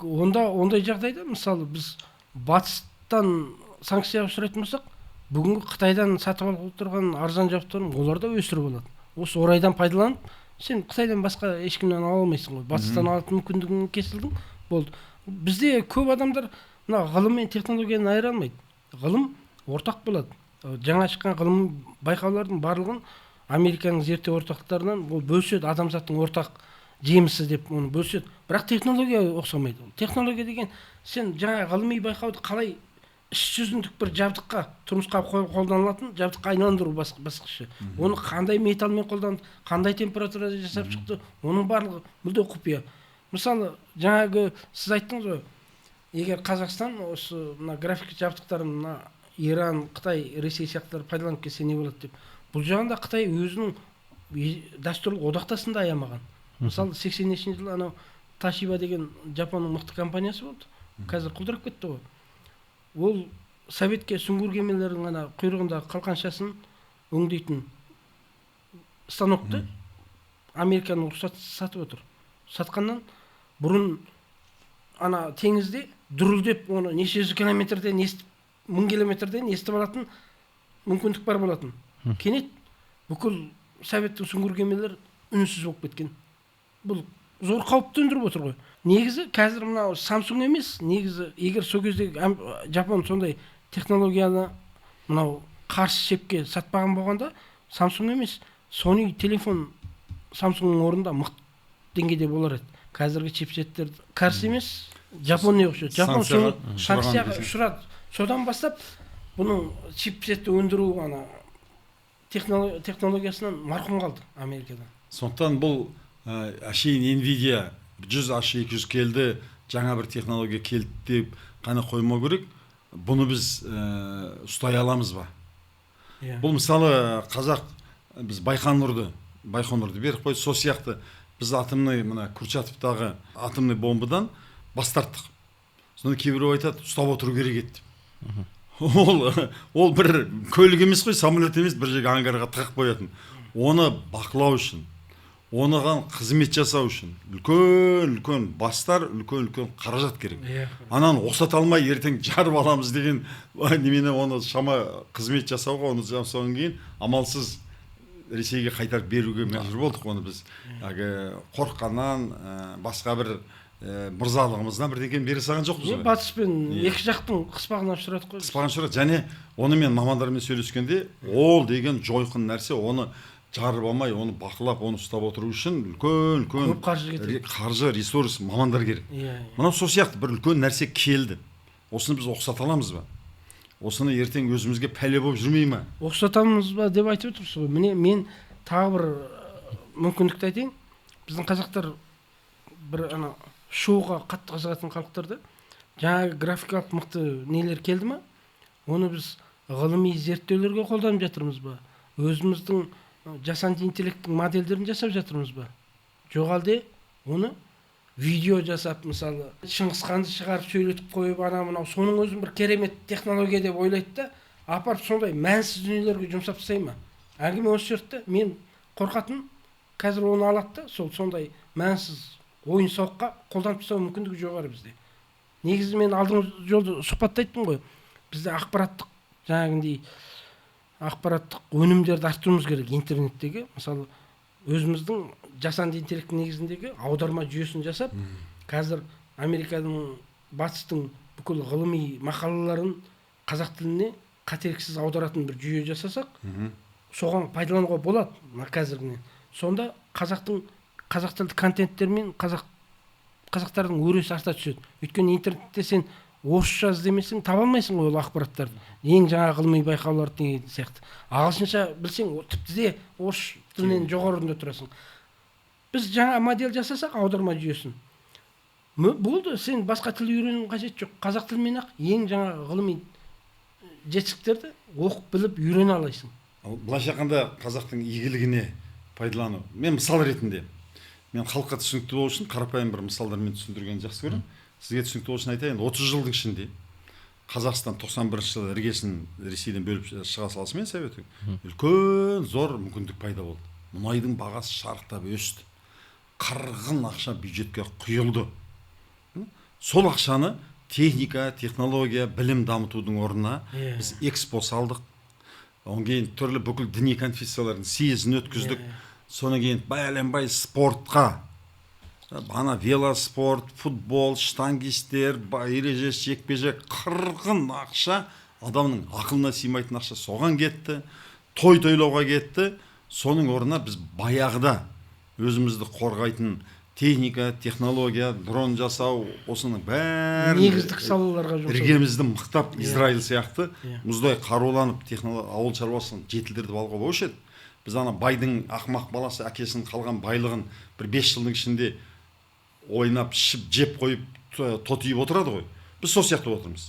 Ондай жағдайда мысалы біз батыстан санкцияға ұшырайтын болсақ, бүгінгі Қытайдан сатып алып отырған арзан жабдықтарын олар да өсіріп алады. Осы орайдан пайдаланып, сен Қытайдан басқа ешкімнен ала алмайсың ғой. Батыстан алатын мүмкіндігін кесілдің, болды. Бізде көп адамдар мына ғылым мен технологияны айыра алмайды. Ғылым ортақ болады. Жаңа шыққан ғылым байқаулардың барлығын Американың зерттеу ортақтарынан ол бөлшеді, адамзаттың ортақ жемісі деп оны бөлшеді. Бірақ технология ұқсамайды. Технология деген сен жаңа ғылыми байқауды қалай іс жүзіндік бір жабдыққа, тұрмысқа қолданылатын жабдыққа айналдыру басқаша. Оны қандай металмен қолданды, қандай температурада жасап шықты, оның барлығы мүлде құпия. Мысалы, жаңағы сіз айттыңыз ғой, егер Қазақстан осы мына график жабдықтарын мына Иран, Қытай, Ресей сияқтылар пайдаланып келсе не болады деп. Бұл жағында Қытай өзінің дәстүрлі одақтасын да аямаған. Мысалы 80-ші жылы анау Toshiba деген Жапонның мықты компаниясы болды. Қазір құлдырап кетті ғой. Ол советке сүңгуір кемелердің ана құйрығындағы қалқаншасын өңдейтін станокты Американың рұқсат сатып отыр. Сатқаннан бұрын ана теңізде дүрілдеп оны неше жүз километрден естіп, 1000 километрден естіп алатын мүмкіндік бар болатын. Кенет бүкіл советтің сүңгуір кемелері үнсіз болып кеткен. Бұл зор қауіп төндіріп отыр ғой. Негізі қазір мынау Samsung емес, негізі егер сол кездегі Жапон сондай технологияны мынау қарсы шепке сатпаған болғанда, Samsung емес, Sony телефон Samsungның орнында мықты деңгейде болар еді. Қазіргі чипсеттер қарсы емес, Жапония ұқсайды. Жапон санкцияға ұшырады. Содан бастап бұның чипсетті өндіру ана технологиясынан марқұм қалды Америкадан. Сондықтан бұл әшейін Nvidia 100-200 келді, жаңа бір технология келді деп қана қоймау керек. Бұны біз ұстай аламыз ба? Бұл мысалы қазақ, біз Байқоңырды беріп қойды, сол сияқты біз атомный, мына Курчатовтағы атомный бомбадан бас тарттық. Сонда кейбіреу айтады, ұстап отыру керек еді. Ол бір көлік емес қой, самолет емес, бір жерге ангарға тығып қоятын. Оны бақылау үшін, оныған қызмет жасау үшін үлкен бастар, үлкен қаражат керек. Ананы ұқсата алмай ертең жарып аламыз деген немене, оны шама қызмет жасауға, оны жасаудан кейін амалсыз Ресейге қайтарып беруге мәжбүр болдық. Оны біз қорыққаннан, басқа бір мырзалығымыздан бірдеңе бере салған жоқпыз ғой. Батыс пен екі жақтың қыспағына ұшырадық қой. Қыспағына ұшырады. Және оны мен мамандармен сөйлескенде, ол деген жойқын нәрсе, оны жарып алмай, оны бақылап, оны ұстап отыру үшін үлкен қаржы, ресурс, мамандар керек. Мынау сол сияқты бір үлкен нәрсе келді. Осыны біз ұқсата аламыз ба? Осыны ертең өзімізге пәле болып жүрмей ме? Ұқсатамыз ба деп айтып отырсыз ғой. Міне мен тағы бір мүмкіндікті айтайын. Біздің қазақтар бір ана шоуға қатты қызығатын халықтарда жаңағы графикалық мықты нелер келді ма? Оны біз ғылыми зерттеулерге қолданып жатырмыз ба? Өзіміздің жасанды интеллекттің модельдерін жасап жатырмыз ба? жоғалды оны видео жасап, мысалы Шыңғысханды шығарып сөйлетіп қойып, ана мынау соның өзін бір керемет технология деп ойлайды да, апарып сондай мәнсіз дүниелерге жұмсап тастай ма? Әңгіме осы жерде. Мен қорқатын, қазір оны алады да, сондай мәнсіз ойын сауыққа қолданып тастау мүмкіндігі жоғары бізде. Негізі мен алдыңғы жолда сұхбатта айттым ғой, бізде ақпараттық жаңағындай ақпараттық өнімдерді арттыруымыз керек интернеттегі. Мысалы өзіміздің жасанды интеллекттің негізіндегі аударма жүйесін жасап, қазір Американың, батыстың бүкіл ғылыми мақалаларын қазақ тіліне қателіксіз аударатын бір жүйе жасасақ, соған пайдалануға болады қазіргінен. Сонда қазақ тілді контенттер мен қазақтардың өресі арта түседі. Өйткені интернетте сен орысша іздемесең таба алмайсың ғой ол ақпараттарды. Ең жаңа ғылыми байқаулар деген сияқты. Ағылшынша білсең, тіпті де орыс тілінен жоғарында тұрасың. Біз жаңа модель жасасақ, аударма жүйесін, болды, сен басқа тіл үйрену қажет жоқ. Қазақ тілімен ақ ең жаңа ғылыми жетістіктерді оқып біліп үйрене аласың. Былайша айтқанда қазақтың игілігіне пайдалану. Мен мысал ретінде, мен халыққа түсінікті болу үшін қарапайым бір мысалдармен түсіндіргенді жақсы көремін. Сізге түсінікті болу үшін айтайын, 30 жылдың ішінде Қазақстан 91 жылы іргесін Ресейден бөліп шыға салысымен Совет үлкен зор мүмкіндік пайда болды. Мұнайдың бағасы шарықтап өсті. Қырғын ақша бюджетке құйылды. Сол ақшаны техника, технология, білім дамытудың орнына біз экспо салдық. Одан кейін түрлі бүкіл діни конфессиялардың съезін өткіздік. Содан кейін бәленбай спортқа, ана велоспорт, футбол, штангистер, ережес, жекпе-жек, қырғын ақша, адамның ақылына сыймайтын ақша соған кетті, той тойлауға кетті. Соның орнына біз баяғыда өзімізді қорғайтын техника, технология, дрон жасау, осының бәрін негіздік салаларға жұмсау. іргемізді мықтап, Израиль сияқты мұздай қаруланып ауыл шаруашылығын жетілдіріп алуға болушы еді. Біз ана байдың ақмақ баласы әкесінің қалған байлығын бір 5 жылдың ішінде ойнап, ішіп, жеп қойып, тотиып отырады ғой. Біз сол сияқты отырмыз.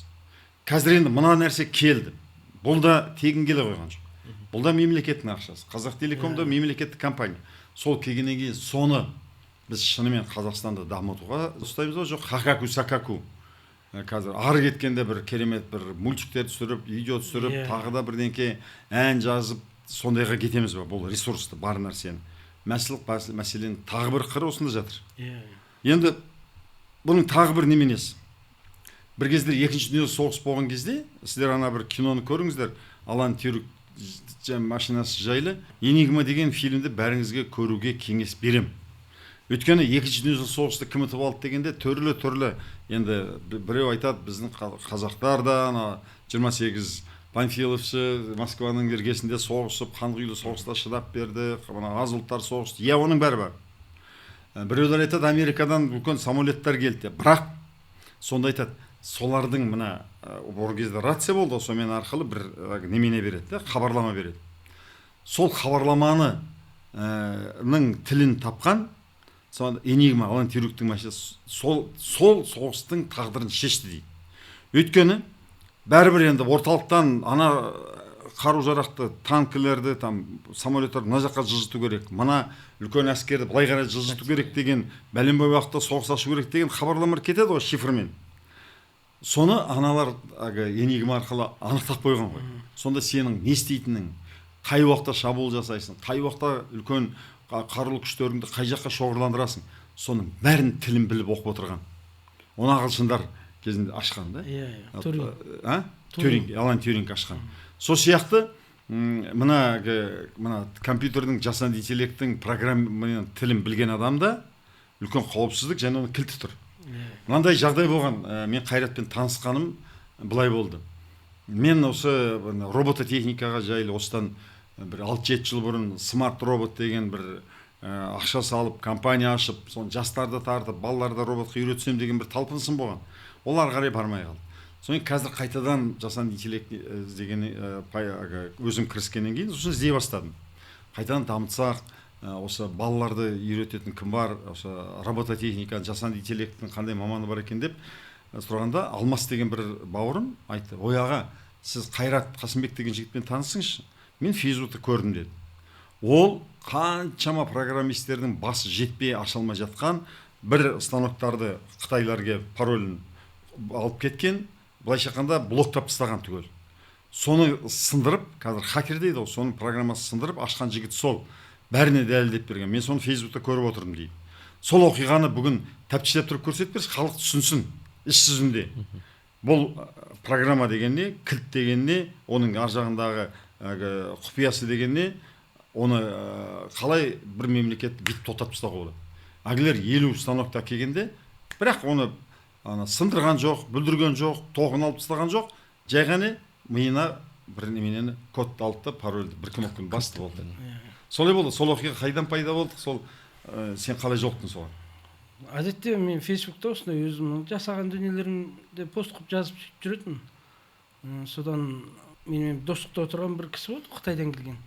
Қазір енді мына нәрсе келді. Бұл да тегін келе қойған жоқ. Бұл да мемлекеттің ақшасы. Қазақтелекомда мемлекеттік компания. Сол келгеннен кейін соны біз шынымен Қазақстанды дамытуға ұстаймыз ба, жоқ хакаку сакаку. Қазір ары кеткенде бір керемет бір мультиктер түсіріп, видео түсіріп, тағы да бірдеңке ән жазып, сондайға кетеміз ба? Бұл ресурсты, бар нәрсені. Мәселенің тағы бір қыры осында жатыр. Енді бұның тағы бір неменесі. Бір кездер екінші дүниежүзілік соғыс болған кезде, сіздер ана бір киноны көріңіздер, Алан Тюрик машинасы жайлы Энигма деген фильмді бәріңізге көруге кеңес берем. Өйткені екінші дүниежүзілік соғысты кім ұтып алды дегенде түрлі енді біреу айтады, біздің қазақтар да ана 28 Панфиловшы Москваның іргесінде соғысып, қанқұйлы соғыста шыдап берді, аз ұлттар соғысты. Оның бәрі бар. Біреулер айтады, Америкадан үлкен самолеттер келді. Бірақ сонда айтады, солардың мына ол кезде рация болды, сонымен арқылы бір немене береді, хабарлама береді. Сол хабарламаны тілін тапқан Энигма, Алан Тюриктің машинасы сол соғыстың тағдырын шешті дейді. Өйткені бәрібір енді орталықтан ана қару-жарақты, танкілерді, самолеттарды мына жаққа жылжыту керек, мына үлкен әскерді былай қарай жылжыту керек деген, бәленбай уақытта соғыс ашу керек деген хабарламалар кетеді ғой шифрмен. Соны аналар Энигма арқылы анықтап қойған ғой. Сонда сенің не істейтінің, қай уақытта шабуыл жасайсың, қай уақытта үлкен қарулы күштеріңді қай жаққа шоғырландырасың, соның бәрін тілін біліп оқып отырған. Оны ағылшындар кезінде ашқан да? Алан Тюринг ашқан. Сол сияқты мына компьютердің, жасанды интеллекттің программаның тілін білген адамда үлкен қауіпсіздік және оның кілті тұр. Мынандай жағдай болған, мен Қайратпен танысқаным былай болды. Мен осы робототехникаға жайлы осыдан бір 6-7 жыл бұрын смарт робот деген бір ақша салып, компания ашып, соны жастарды тартып, балаларды роботқа үйретсем деген бір талпынысым болған. Олар қарай бармай қалды. Соны қазір қайтадан жасанды интеллект деген өзім кіріскеннен кейін сосын іздей бастадым. Қайтадан дамытсақ, осы балаларды үйрететін кім бар, осы робототехника, жасанды интеллекттің қандай маманы бар екен деп сұрағанда, Алмас деген бір бауырым айтты: "Ой аға, сіз Қайрат Қасымбек деген жігітпен танысыңызшы. Мен Фейсбукта көрдім" деді. Ол қаншама программисттердің басы жетпей аша алмай жатқан бір станоктарды қытайларға паролін алып кеткен, былайша айтқанда блоктап тастаған түгел. Соны сындырып, қазір хакер дейді ғой, соның программасын сындырып ашқан жігіт сол. Бәріне дәлелдеп берген. Мен соны Фейсбукта көріп отырдым дейді. Сол оқиғаны бүгін тәптіштеп тұрып көрсетіп берші, халық түсінсін іс жүзінде. Бұл программа деген не, кілт деген не, оның ар жағындағы құпиясы деген не, оны қалай бір мемлекет бүйтіп тоқтатып тастауға болады. Агілер 50 станокта келгенде, бірақ оны сындырған жоқ, бүлдірген жоқ, тоғын алып тастаған жоқ, жай ғана миына бір неменені кодты алды да парольді бір кнопканы басты болды. Солай болды. Сол оқиға қайдан пайда болды? Сол сен қалай жолықтың соған? Әдетте мен Фейсбукта осындай өзімнің жасаған дүниелерімді пост қылып жазып жүретін. Содан менімен достықта отырған бір кісі болды, Қытайдан келген.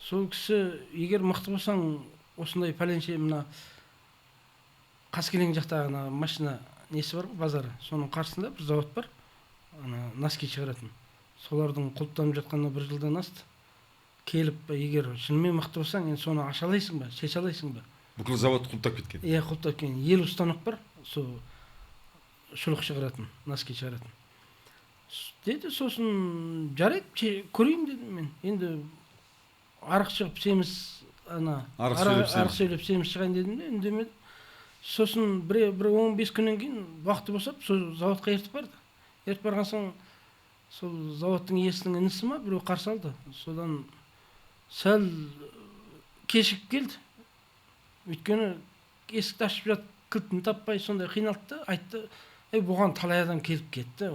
Сол кісі, егер мықты болсаң, осындай пәленше мына Қаскелең жақтағы машина несі бар, базары. Соның қарсысында бір завод бар, носки шығаратын. Солардың құлыптанып жатқанына 1 жылдан асты. Келіп, егер шынымен мықты болсаң, енді соны ашалайсың ба, шешалайсың ба? Бүкіл завод құлыптап кеткен. Иә, құлыптап кеткен. 50 станок бар, сол шұлық шығаратын, носки шығаратын. Деді, сосын жарайды, көрейін дедім мен. Енді арық шығып семіз, арық сөйлеп семіз шығайын дедім де, үндемеді. Сосын бір 15 күннен кейін уақыты босап, сол заводқа ертіп барды. Ертіп барған соң, сол заводтың иесінің інісі ма біреу қарсы алды. Содан сәл кешігіп келді. Өйткені есікті ашып жатып, кілтін таппай сондай қиналды да, айтты, бұған талай адам келіп кетті.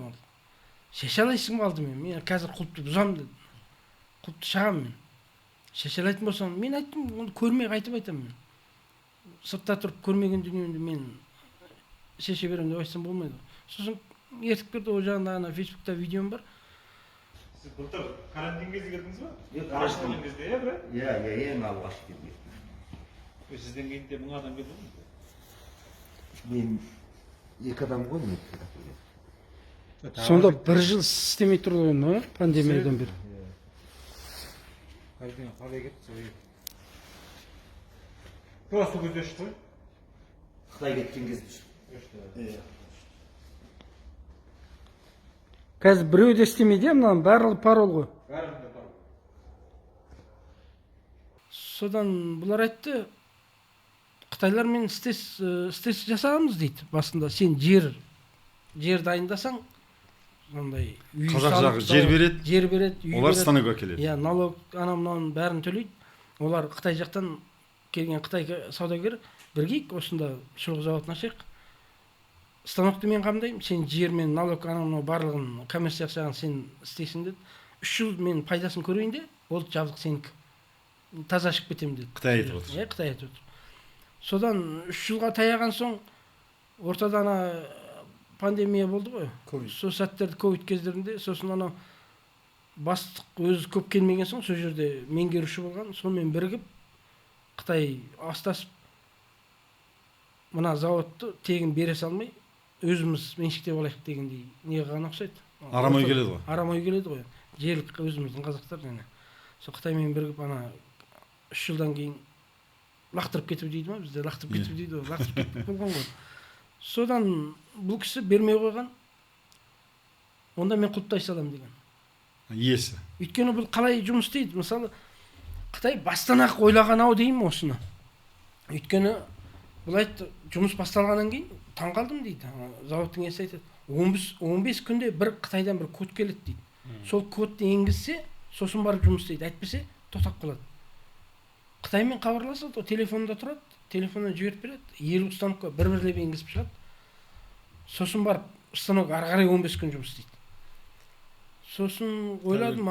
Шеше алайсың ба алды мен қазір құлыпты бұзам деді. Құлыпты шағам мен. Шеше алайтын болсам, мен айттым, оны көрмей қайтып айтам мен. Сыртта тұрып көрмеген дүниемді мен шеше берем деп айтсам болмайды. Сосын ертіп келді, ол жағында Фейсбукта видеом бар. Сіз былтыр карантин кезде келдіңіз ба? Карантин кезде, иә, бірақ? Иә, ең алғаш келген. Сізден кейін де 1000 адам келді ме? Мен 2 адам ғой мен. Сонда 1 жыл істемей тұрды ғой, пандемиядан бері. Қалай кетті? Тура сол кезде шықты ғой? Қытай кеткен кезде шықты. Қазір біреу де істемейді, мынаның барлығы парол ғой. Бәрінде бар. Содан бұлар айтты, Қытайлар мен істес жасағанбыз дейді. Басында сен жер дайындасаң, сондай Қазақ жағы жер береді, үй олар береді. станогқа келеді. Иә, налог анау-мынауның бәрін төлейді. Олар Қытай жақтан келген Қытай саудагер, біргейік осында шұлық заводын ашайық. Станокты мен қамдаймын, сен жер мен налог анау барлығын коммерция жағын сен істейсің деді. 3 жыл мен пайдасын көрейін де, болды жабдық сенікі. Таза ашып кетемін деді. Қытай айтып отыр. Иә, Қытай айтып отыр. Содан 3 жылға таяған соң ортада пандемия болды ғой. Сол сәттерді ковид кездерінде, сосын бастық өзі көп келмеген соң, сол жерде меңгеруші болған, сонымен бірігіп Қытай астасып мына заводты тегін бере салмай, өзіміз меншіктеп алайық дегендей неге ғана ұқсайды. Арам ой келеді ғой. Арам ой келеді ғой. Жерлік өзіміздің қазақтар және. Сол Қытаймен бірігіп 3 жылдан кейін лақтырып кету дейді ма, бізде лақтырып кету дейді ғой, лақтырып кетіп болған ғой. Содан бұл кісі бермей қойған, онда мен құлыптай салам деген. Иесі. Өйткені бұл қалай жұмыс істейді? Мысалы, Қытай бастан-ақ ойлаған-ау деймін осыны. Өйткені бұл айтты, жұмыс басталғаннан кейін таңғалдым дейді. Заводтың иесі айтады, 15 күнде бір Қытайдан бір код келеді дейді. Сол кодты енгізсе, сосын барып жұмыс істейді. Әйтпесе тоқтап қалады. Қытаймен хабарласады, телефонында тұрады, телефоннан жіберіп береді, 50 станокқа бір-бірлеп енгізіп шығады. Сосын барып станок ары қарай 15 күн жұмыс істейді. Сосын ойладым,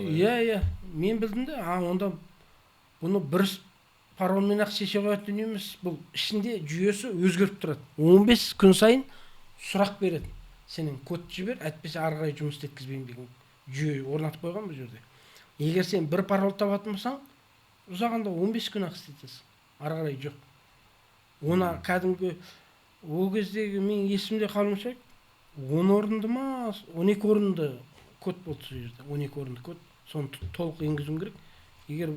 иә, мен білдім де, онда бұны бір паролмен ақ шеше қоятын дүние емес, бұл ішінде жүйесі өзгеріп тұрады. 15 күн сайын сұрақ береді. Сенің код жібер, әйтпесе ары қарай жұмыс істеткізбеймін деген жүйе орнатып қойған бұл жерде. Егер сен бір парол табатын болсаң, ұзағанда 15 күн ақ істетесің. Ары қарай жоқ. Оны кәдімгі ол кездегі мен есімде қалмаса, 10 орынды ма, 12 орынды код болды сол жерде. 12 орынды код. Соны толық енгізуім керек. егер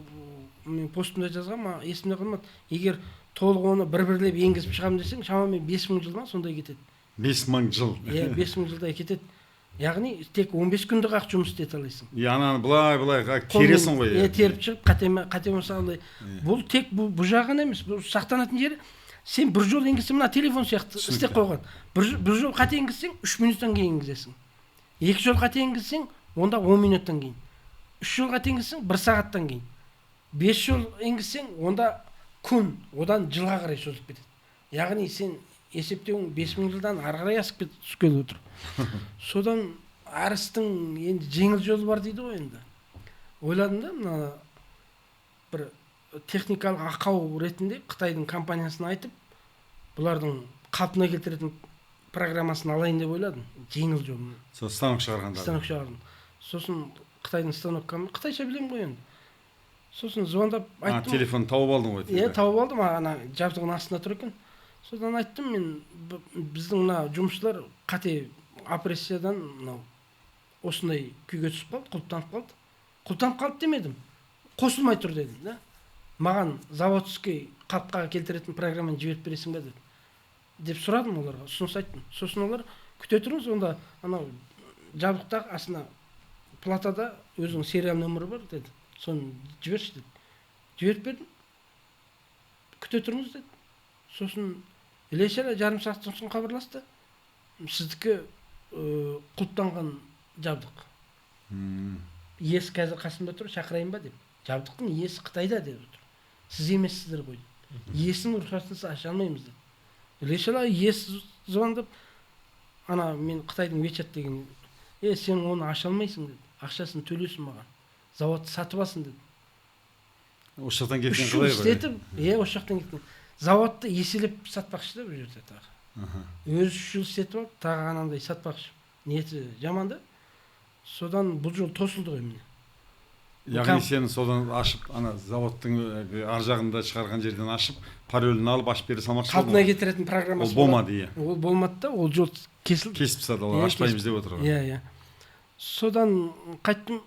мен постымда жазғам, есімде қалмады. Егер толық оны бір-бірлеп енгізіп шығамын десең, шамамен 5000 жыл ма сондай кетеді. 5000 жыл. 5000 жылдай кетеді. Яғни тек 15 күндік ақ жұмыс істете аласың. Ананы былай тересің ғой. Теріп шығып, қате мысалы. Бұл тек бұл жағын емес, бұл сақтанатын жері. Сен бір жол енгізсең, мына телефон сияқты істеп қойған. Бір жол қате енгізсең, 3 минуттан кейін енгізесің. 2 жол қате енгізсең, онда 10 минуттан кейін. 3 жол қате енгізсең, 1 сағаттан кейін. 5 жол енгізсең, онда күн, одан жылға қарай созылып кетеді. Яғни сен есептеуің 5000 жылдан ары қарай асып түскелі отыр. Содан арыстың енді жеңіл жолы бар дейді ғой енді. Ойладым да, мына бір техникалық ақау ретінде Қытайдың компаниясына айтып, бұлардың қалпына келтіретін программасын алайын деп ойладым. Жеңіл жолын. Сол станок шығарғандар. Станок шығардым. Сосын Қытайдың станок Қытайша білем ғой енді. Сосын звондап айттым. Телефон тауып алдың ғой. Тауып алдым, ана жабдығының астында тұр екен. Содан айттым, мен біздің мына жұмысшылар қате опрессиядан мынау осындай күйге түсіп қалды, құлыптанып қалды. Құлыптанып қалды демедім. Қосылмай тұр дедім, да. Маған заводский қалыпқа келтіретін программаны жіберіп бересің бе деді. Деп сұрадым оларға, ұсыныс айттым. Сосын олар күте тұрыңыз, онда анау жабдықтағы астына платада өзінің сериал нөмірі бар деді. Соны жіберші деді. Жіберіп бердім. Күте тұрыңыз деді. Сосын ілешелі жарым сағаттан соң хабарласты. Сіздікі құлыптанған жабдық. Иесі қазір қасымда тұр, шақырайын ба деп. Жабдықтың иесі Қытайда деп отыр. Сіз емессіздер ғой. Иесінің рұқсатынсыз аша алмаймыз деді. Ілешелі иесі звондап, ана мен Қытайдың WeChat деген, сен оны аша алмайсың деді. Ақшасын төлесін маған. Заводты сатып алсын деді. Осы жақтан кеткен қалай ғой? Осы жақтан кеткен. Заводты еселеп сатпақшы да бұл жерде тағы. Өзі 3 жыл істетіп алып, тағы анандай сатпақшы. Ниеті жаман да. Содан бұл жол тосылды ғой міне. Яғни сен содан ашып, ана заводтың ар жағында шығарған жерден ашып, паролін алып ашып бере салмақшы. Қалпына келтіретін программасы. Ол болмады, иә. Ол болмады да, ол жол кесілді. Кесіп тастады, ол ашпаймыз деп отыр. Иә. Содан қайттым.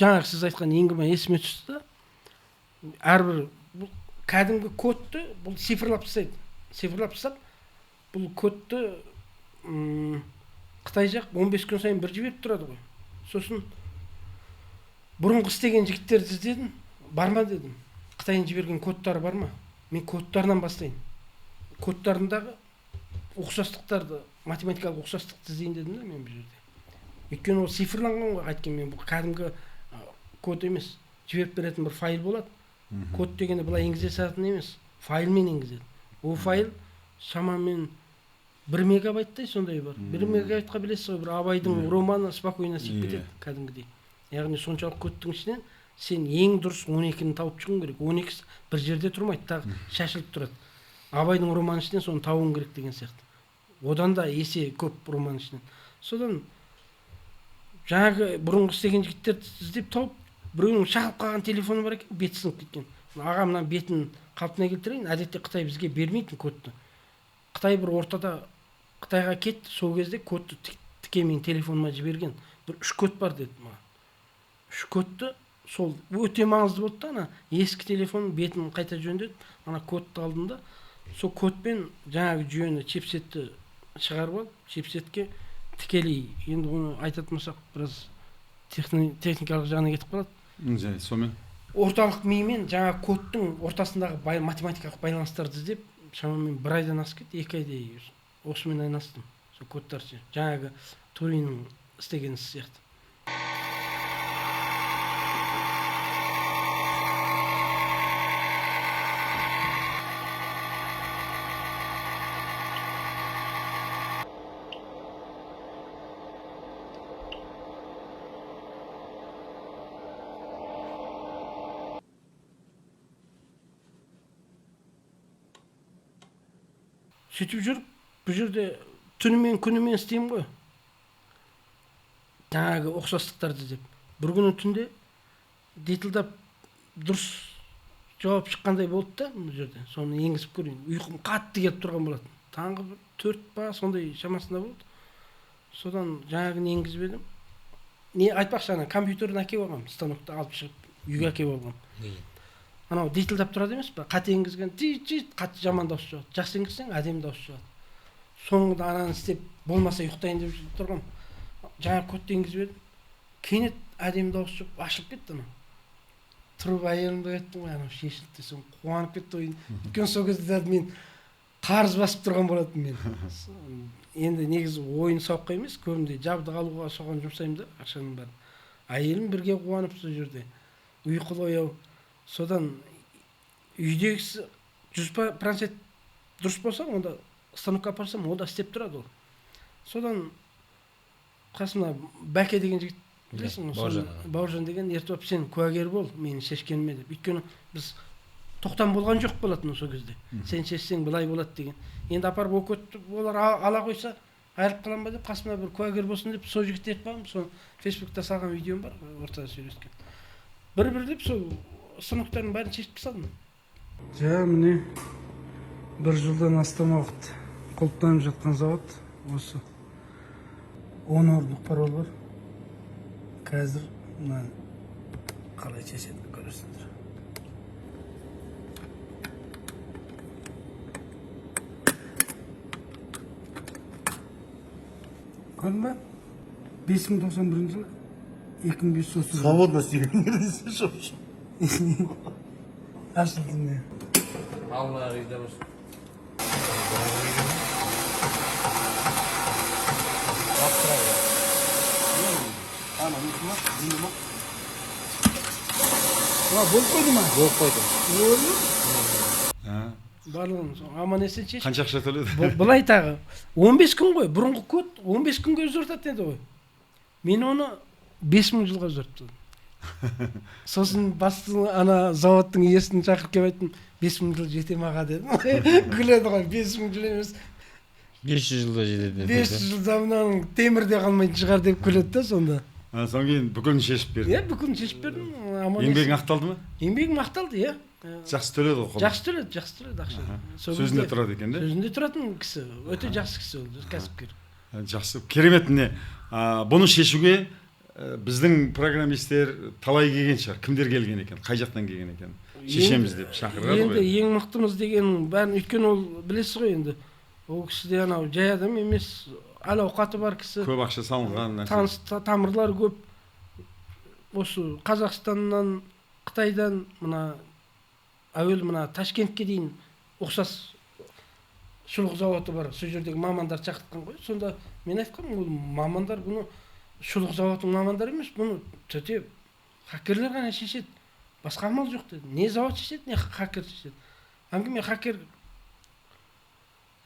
Жаңағы сіз айтқан енгіме есіме түсті да. Әрбір бұл кәдімгі кодты бұл цифрлап тастайды. Цифрлап тастап, бұл кодты Қытай жақ 15 күн сайын бір жіберіп тұрады ғой. Сосын бұрынғы істеген жігіттерді іздедім. Бар ма дедім. Қытайдың жіберген кодтары бар ма? Мен кодтарынан бастайын. Кодтарындағы ұқсастықтарды, математикалық ұқсастықты іздейін дедім да мен бұл жерде. Өйткені ол цифрланған ғой, айтқан мен бұл кәдімгі код емес. Жіберіп беретін бір файл болады. Код дегенде былай енгізе салатын емес. Файлмен енгізеді. Ол файл шамамен 1 мегабайттай сондай бар. 1 мегабайтқа білесіз ғой, бір Абайдың романы спокойно сиіп кетеді кәдімгідей. Яғни соншалық кодтың ішінен сен ең дұрыс 12-ні тауып шығуың керек. 12 бір жерде тұрмайды, тағы шашылып тұрады. Абайдың романы ішінен соны табуың керек деген сияқты. Одан да есе көп роман ішінен. Содан жаңағы бұрынғы істеген жігіттерді іздеп тауып, біреуінің шағып қалған телефоны бар екен, беті сынып кеткен. Ағамнан бетін қалпына келтірейін, әдетте Қытай бізге бермейтін кодты. Қытай бір ортада Қытайға кетті, сол кезде кодты тіке мен телефоныма жіберген. Бір 3 код бар деді маған. 3 кодты сол өте маңызды болды да, ана ескі телефонның бетін қайта жөндеді. Ана кодты алдым да, сол кодпен жаңағы жүйені, чипсетті шығарып алып, чипсетке тікелей, енді оны айтатын болсақ, біраз техникалық жағына кетіп қалады. Сонымен Орталық мимен жаңа кодтың ортасындағы математикалық байланыстарды іздеп, шамамен 1 айдан асып кетті, 2 айдай осымен айналыстым. Сол кодтар жаңағы Туриннің істеген сияқты. Сөйтіп жүріп, бұл жерде түнімен күнімен істеймін ғой. Жаңағы ұқсастықтарды деп. Бір күні түнде детілдап дұрыс жауап шыққандай болды да бұл жерде. Соны енгізіп көрейін. Ұйқым қатты келіп тұрған болады. Таңғы 4 па сондай шамасында болды. Содан жаңағыны енгізіп едім. не айтпақшы ана компьютерін әкеп алғам, станокты алып шығып үйге әкеп алғам. Анау дейтілдап тұрады емес па? Қате енгізген қатты жаман дауыс шығады. Жақсы енгізсең әдемі дауыс шығады. Соңында ананы істеп болмаса ұйықтайын деп тұрғам. Жаңа кодты енгізіп едім. Кенет әдемі дауыс шығып ашылып кетті анау. Тұрып әйелімді айттым ғой, анау шешілді десем қуанып кетті ойын. Өйткені сол кезде мен қарыз басып тұрған болатын мен. Енді негізі ойын сауыққа емес, көбінде жабдық алуға соған жұмсаймын да ақшаның бәрін. Әйелім бірге қуанып сол жерде. Ұйқылы ояу. Содан үйдегісі 100% дұрыс болса, онда станокқа апарсам, ол да істеп тұрады ол. Содан қасымда Бәке деген жігіт білесің ғой, Бауыржан деген ертіп сен куәгер бол менің шешкеніме деп. Өйткені біз тоқтам болған жоқ болатын сол кезде. Сен шешсең былай болады деген. Енді апарып окөтті олар ала қойса, айырып қалам ба деп қасымда бір куәгер болсын деп сол жігітті ертіп алдым. Сол Фейсбукта салған видеом бар, ортада сөйлескен. Бір деп сол станоктардың бәрін шешіп тастадым. Міне 1 жылдан астам уақыт қолданып жатқан завод осы. 10 орындық парол бар. Қазір мынаны қалай шешетінін көресіңдер. Көрдің ба? 5091 жылы 2530. Свободно істеген жоқ. Ашылды не? Алла үйде болсын. Болып қойды ма? Болып қойды. Барлығын аман есен шеш. Қанша ақша төледі? Былай тағы 15 күн ғой, бұрынғы код 15 күнге өзгертеді еді ғой. Мен оны 5000 жылға өзгерттім. Сосын басты ана заводтың иесін шақырып келіп айттым, 5000 жыл жете маға дедім. Күледі ғой, 5000 жыл емес. 500 жылда жетеді. 500 жылда мынаның темірде қалмайтын шығар деп күледі да сонда. Содан кейін бүкілін шешіп берді. Иә, бүкілін шешіп бердім. Еңбегің ақталды ма? Еңбегім ақталды, иә. Жақсы төледі ғой. Жақсы төледі ақша. Сөзінде тұрады екен де? Сөзінде тұратын кісі, өте жақсы кісі ол, кәсіпкер. Жақсы, керемет міне. Бұны шешуге біздің программистер талай келген шығар. Кімдер келген екен? Қай жақтан келген екен? Шешеміз деп шақырады Енді ғой. ең мықтымыз деген бәрін, өйткені ол білесіз ғой енді. Ол кісі де анау жай адам емес, әл ауқаты бар кісі. Көп ақша салынған нәрсе. Таныс тамырлар көп. Осы Қазақстаннан, Қытайдан мына әуелі мына Ташкентке дейін ұқсас шұлық заводы бар. Сол жердегі мамандар шақыртқан ғой. Сонда мен айтқам, ол мамандар бұны шұлық заводының мамандары емес, бұны төте хакерлер ғана шешеді. Басқа амал жоқ деді. Не завод шешеді, не хакер шешеді. Әңгіме хакер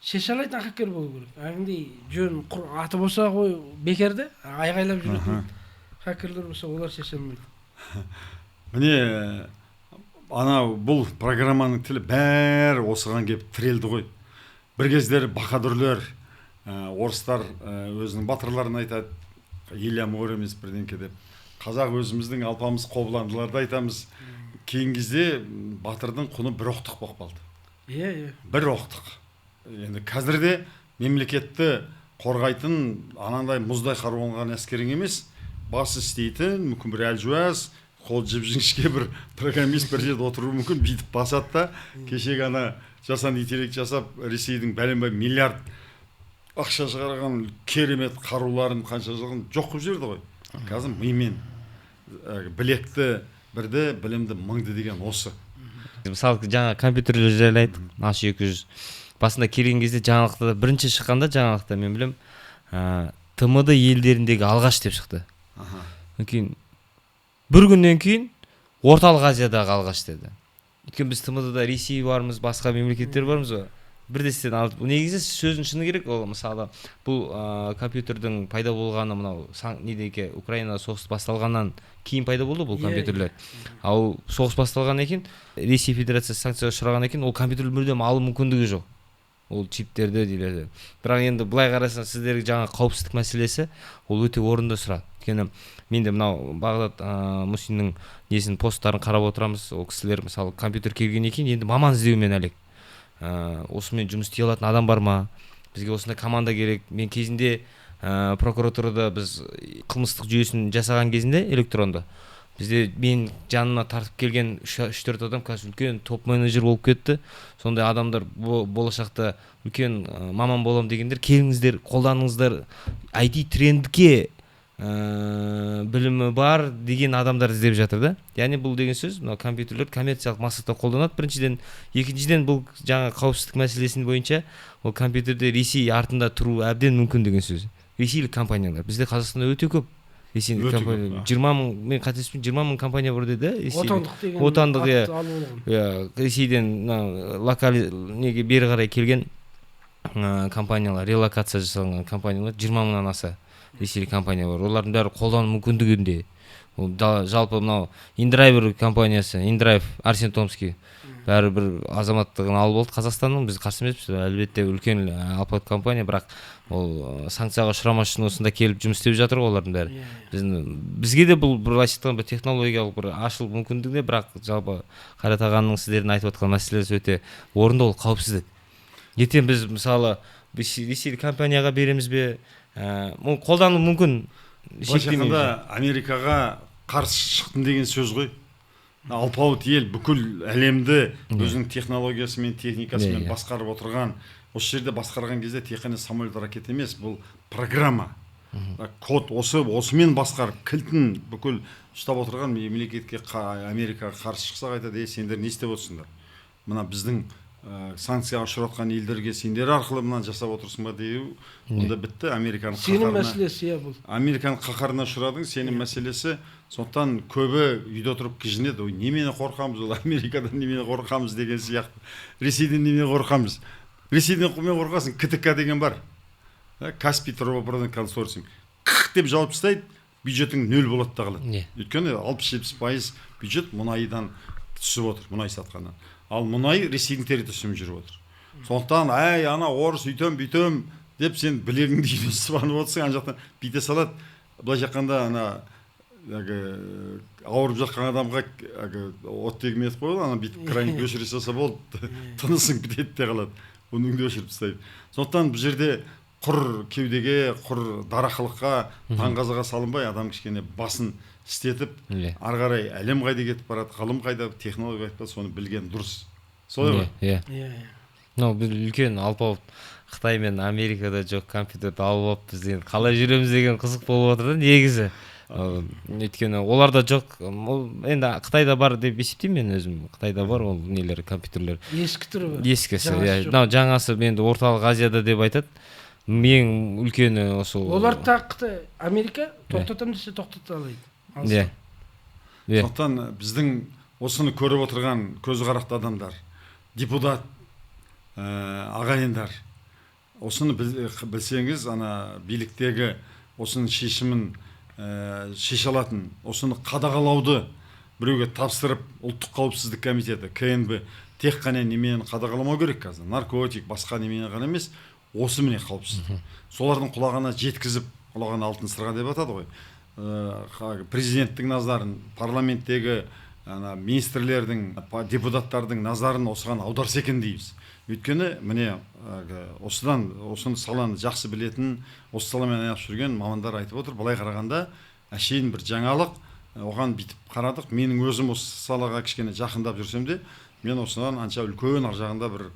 шеше алатын хакер болу керек. Әңгімдей жөн аты болса ғой бекерді, айғайлап жүретін хакерлер болса олар шеше алмайды. Міне анау бұл программаның тілі бәрі осыған келіп тірелді ғой. Бір кездері баһадүрлер, орыстар өзінің батырларын айтады, Илья Муромец бірдеңке деп. Қазақ өзіміздің алпамыс қобыландыларды айтамыз. Кейін кезде батырдың құны бір оқтық болып қалды. Иә. Бір оқтық. Енді қазірде мемлекетті қорғайтын анандай мұздай қаруанған әскерің емес, бас істейтін, мүмкін бір әлжуаз, қол жіп-жіңішке бір программист бір жерде отыруы мүмкін, бүйтіп басады да, кешегі ана жасанды интеллект жасап, Ресейдің бәленбай миллиард ақша шығарған керемет қаруларын қанша жылған жоқ қылып жіберді ғой. Қазір мимен білекті бірді, білімді мыңды деген осы. Мысалы жаңа компьютерлер жайлы айттық, H200. Басында келген кезде жаңалықта бірінші шыққанда жаңалықта мен білем, ТМД елдеріндегі алғаш деп шықты. Кейін бір күннен кейін Орталық Азиядағы алғаш деді. Өйткені біз ТМД-да Ресей бармыз, басқа мемлекеттер бармыз ғой. Бірдестен алып, негізі сөздің шыны керек, ол мысалы бұл компьютердің пайда болғаны мынау недеке Украина соғыс басталғаннан кейін пайда болды бұл компьютерлер. Ал соғыс басталғаннан кейін Ресей Федерациясы санкцияға ұшыраған екен, ол компьютер мүлдем алу мүмкіндігі жоқ. Ол чиптерді дейлерді. Бірақ енді былай қарасаң сіздерге жаңа қауіпсіздік мәселесі ол өте орынды сұрақ. Өйткені мен де мынау Бағдат Мусиннің несін посттарын қарап отырамыз. Ол кісілер мысалы компьютер келгеннен кейін енді маман іздеумен әлек. Осымен жұмыс істей алатын адам бар ма? Бізге осындай команда керек. Мен кезінде прокуратурада біз кылмыстык жүйесін жасаган кезинде электронду бизде мен жанына тартып келген 3-4 адам қазір үлкен топ менеджер болып кетті. Сондай адамдар болашақта үлкен маман болам дегендер, келіңіздер, қолданыңыздар. IT трендке білімі бар деген адамдар іздеп жатыр да. Яғни бұл деген сөз, мына компьютерлер коммерциялық мақсатта қолданады. Біріншіден, екіншіден бұл жаңа қауіпсіздік мәселесінің бойынша ол компьютерде Ресей артында тұру әбден мүмкін деген сөз. Ресейлік компаниялар бізде Қазақстанда өте көп. Ресейлік компания 20 мың, мен қателеспесем 20 мың компания бар деді. Отандық деген Ресейден неге бері қарай келген компаниялар, релокация жасалған компаниялар 20 мыңнан аса ресейлік компания бар. Олардың бәрі қолдану мүмкіндігінде. Жалпы мынау InDriver компаниясы, InDrive, Арсен Томский бәрі бір азаматтығын алып болды Қазақстанның. Біз қарсы емеспіз, әлбетте үлкен алпауыт компания, бірақ ол санкцияға ұшырамас үшін осында келіп жұмыс істеп жатыр олардың бәрі. Бізге де бұл былайша айтқанда бір технологиялық бір ашылу мүмкіндігінде, бірақ жалпы Қайрат ағаның сіздердің айтып отқан мәселесі өте орынды, ол қауіпсіздік. Ертең біз мысалы ресейлік компанияға береміз бе? Ол қолдану мүмкін. Былайша Америкаға қарсы шықтым деген сөз ғой. Алпауыт ел бүкіл әлемді өзінің технологиясымен, техникасымен басқарып отырған. Осы жерде басқарған кезде тек қана самолет ракет емес, бұл программа, код, осымен басқарып, кілтін бүкіл ұстап отырған мемлекетке Америкаға қарсы шықса айтады, сендер не істеп отырсыңдар? Мына біздің санкцияға ұшыратқан елдерге сендер арқылы мынаны жасап отырсың ба деу, онда бітті. Американың сенім мәселесі бұл. Американың қаһарына ұшырадың, сенім мәселесі. Сондықтан көбі үйде отырып кіжінеді. Ой, немене қорқамыз, ол Америкадан немене қорқамыз деген сияқты. Ресейден немене қорқамыз? Ресейден қорқасың, КТК деген бар. Каспий трубопроводный консорциум. Қық деп жауып тастайды, бюджетің 0 болады да қалады. Өйткені 60-70% бюджет мұнайдан түсіп отыр, мұнай сатқаннан. Ал мұнай Ресейдің территориясымен жүріп отыр. Сондықтан, ана орыс үйтем деп сен білегіңді үйден сыбанып отырсың, ана жақтан бүйте салады. Былайша айтқанда ауырып жатқан адамға оттегін етіп қойды, ана бүйтіп крайник өшіре салса болды, тынысың бітеді де қалады. Оның де өшіріп тастайды. Сондықтан бұл жерде құр кеудеге, құр дарақылыққа, таңғазаға салынбай, адам кішкене басын істетіп, ары қарай әлем қайда кетіп барады, ғылым қайда, технология қайда, соны білген дұрыс. Солай ғой? Біз үлкен алпауыт Қытай мен Америкада жоқ компьютерді алып алып біз қалай жүреміз деген қызық болып отыр да негізі. Өйткені оларда жоқ, енді Қытайда бар деп есептеймін мен өзім. Қытайда бар ол нелер, компьютерлер. Ескі түрі бар. Ескісі, жаңасы енді орталық Азияда деп айтады. Ең үлкені осы. Олар тақты Америка тоқтатам десе тоқтата алады. Сондықтан біздің осыны көріп отырған көзі қарақты адамдар, депутат, ағайындар, осыны білсеңіз, ана биліктегі осының шешімін шеше алатын, осыны қадағалауды біреуге тапсырып, ұлттық қауіпсіздік комитеті, КНБ, тек қана немен қадағаламау керек қазір. Наркотик, басқа немен ғана емес, осы міне қауіпсіздік. Солардың құлағына жеткізіп, құлағына алтын сырға деп атады ғой. Президенттің назарын, парламенттегі министрлердің, депутаттардың назарын осыған аударса екен дейміз. Өйткені міне осыны саланы жақсы білетін, осы саламен айналысып жүрген мамандар айтып отыр. Былай қарағанда әшейін бір жаңалық, оған бүйтіп қарадық. Менің өзім осы салаға кішкене жақындап жүрсем де, мен осыдан анша үлкен ар жағында бір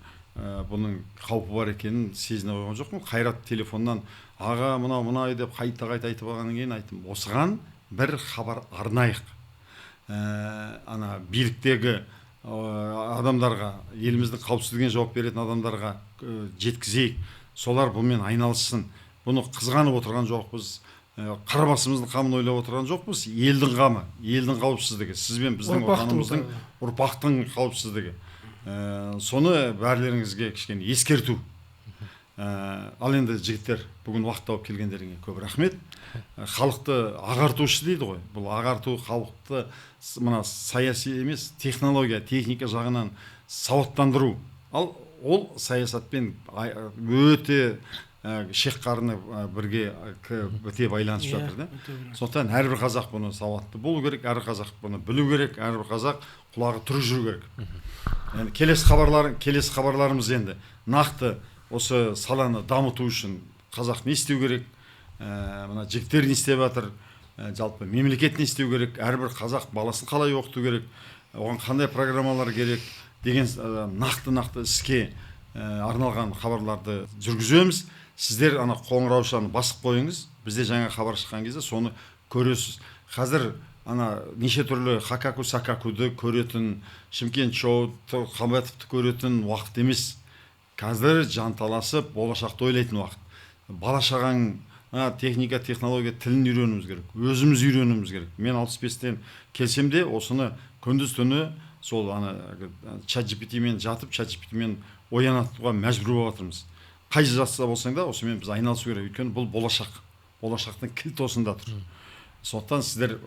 бұның қаупі бар екенін сезіне қойған жоқпын. Қайрат телефоннан аға мынау деп қайта айтып алғаннан кейін айттым, осыған бір хабар арнайық. Ана биліктегі адамдарға, еліміздің қауіпсіздігіне жауап беретін адамдарға жеткізейік. Солар бұнымен айналыссын. Бұны қызғанып отырған жоқпыз. Қарабасымыздың қамын ойлап отырған жоқпыз. Елдің қамы, елдің қауіпсіздігі, сіз бен біздің отанымыздың, ұрпақтың қауіпсіздігі. Соны бәрлеріңізге кішкене ескерту. Ал енді жігіттер, бүгін уақыт тауып келгендеріңе көп рахмет. Халықты ағартушы дейді ғой. Бұл ағарту халықты мына саяси емес, технология, техника жағынан сауаттандыру. Ал ол саясатпен өте шек қарыны бірге біте байланысып жатыр да. Сондықтан әрбір қазақ бұны сауатты болу керек, әрбір қазақ бұны білу керек, әрбір қазақ құлағы түрі жүру керек. Енді келесі хабарларымыз енді нақты осы саланы дамыту үшін қазақ не істеу керек, мына жігіттер не істеп жатыр, жалпы мемлекет не істеу керек, әрбір қазақ баласын қалай оқыту керек, оған қандай программалар керек деген нақты іске арналған хабарларды жүргіземіз. Сіздер ана қоңыраушаны басып қойыңыз, бізде жаңа хабар шыққан кезде соны көресіз. Қазір ана неше түрлі хакаку сакакуды көретін, Шымкент шоу Қабатовты көретін уақыт емес. Қазір жанталасып болашақты ойлайтын уақыт. Бала шағаң техника, технология тілін үйренуіміз керек, өзіміз үйренуіміз керек. Мен 65-тен келсем де осыны күндіз түні сол ана чат GPT-мен жатып, чат GPT-мен оянатуға мәжбүр болып жатырмыз. Қай жаста болсаң да осымен біз айналысу керек. Өйткені бұл болашақ. Болашақтың кілті осында тұр. Сондықтан сіздер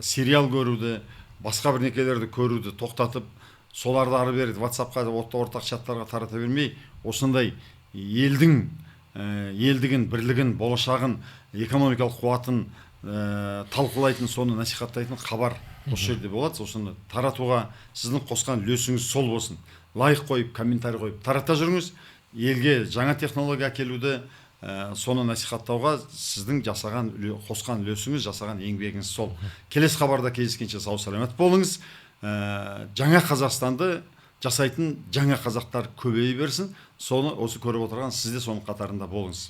сериал көруді, басқа бір некелерді көруді тоқтатып, соларды ары бері WhatsApp-қа, ортақ чаттарға тарата бермей, осындай елдігін, бірлігін, болашағын, экономикалық қуатын талқылайтын, соны насихаттайтын хабар осы жерде болады. Осыны таратуға сіздің қосқан үлесіңіз сол болсын. Лайк қойып, комментарий қойып тарата жүріңіз. Елге жаңа технология әкелуді, соны насихаттауға сіздің қосқан үлесіңіз, жасаған еңбегіңіз сол. Келесі хабарда кездескенше сау саламат болыңыз. Жаңа Қазақстанды жасайтын жаңа қазақтар көбейе берсін. Соны осы көріп отырған сіз де соның қатарында болыңыз.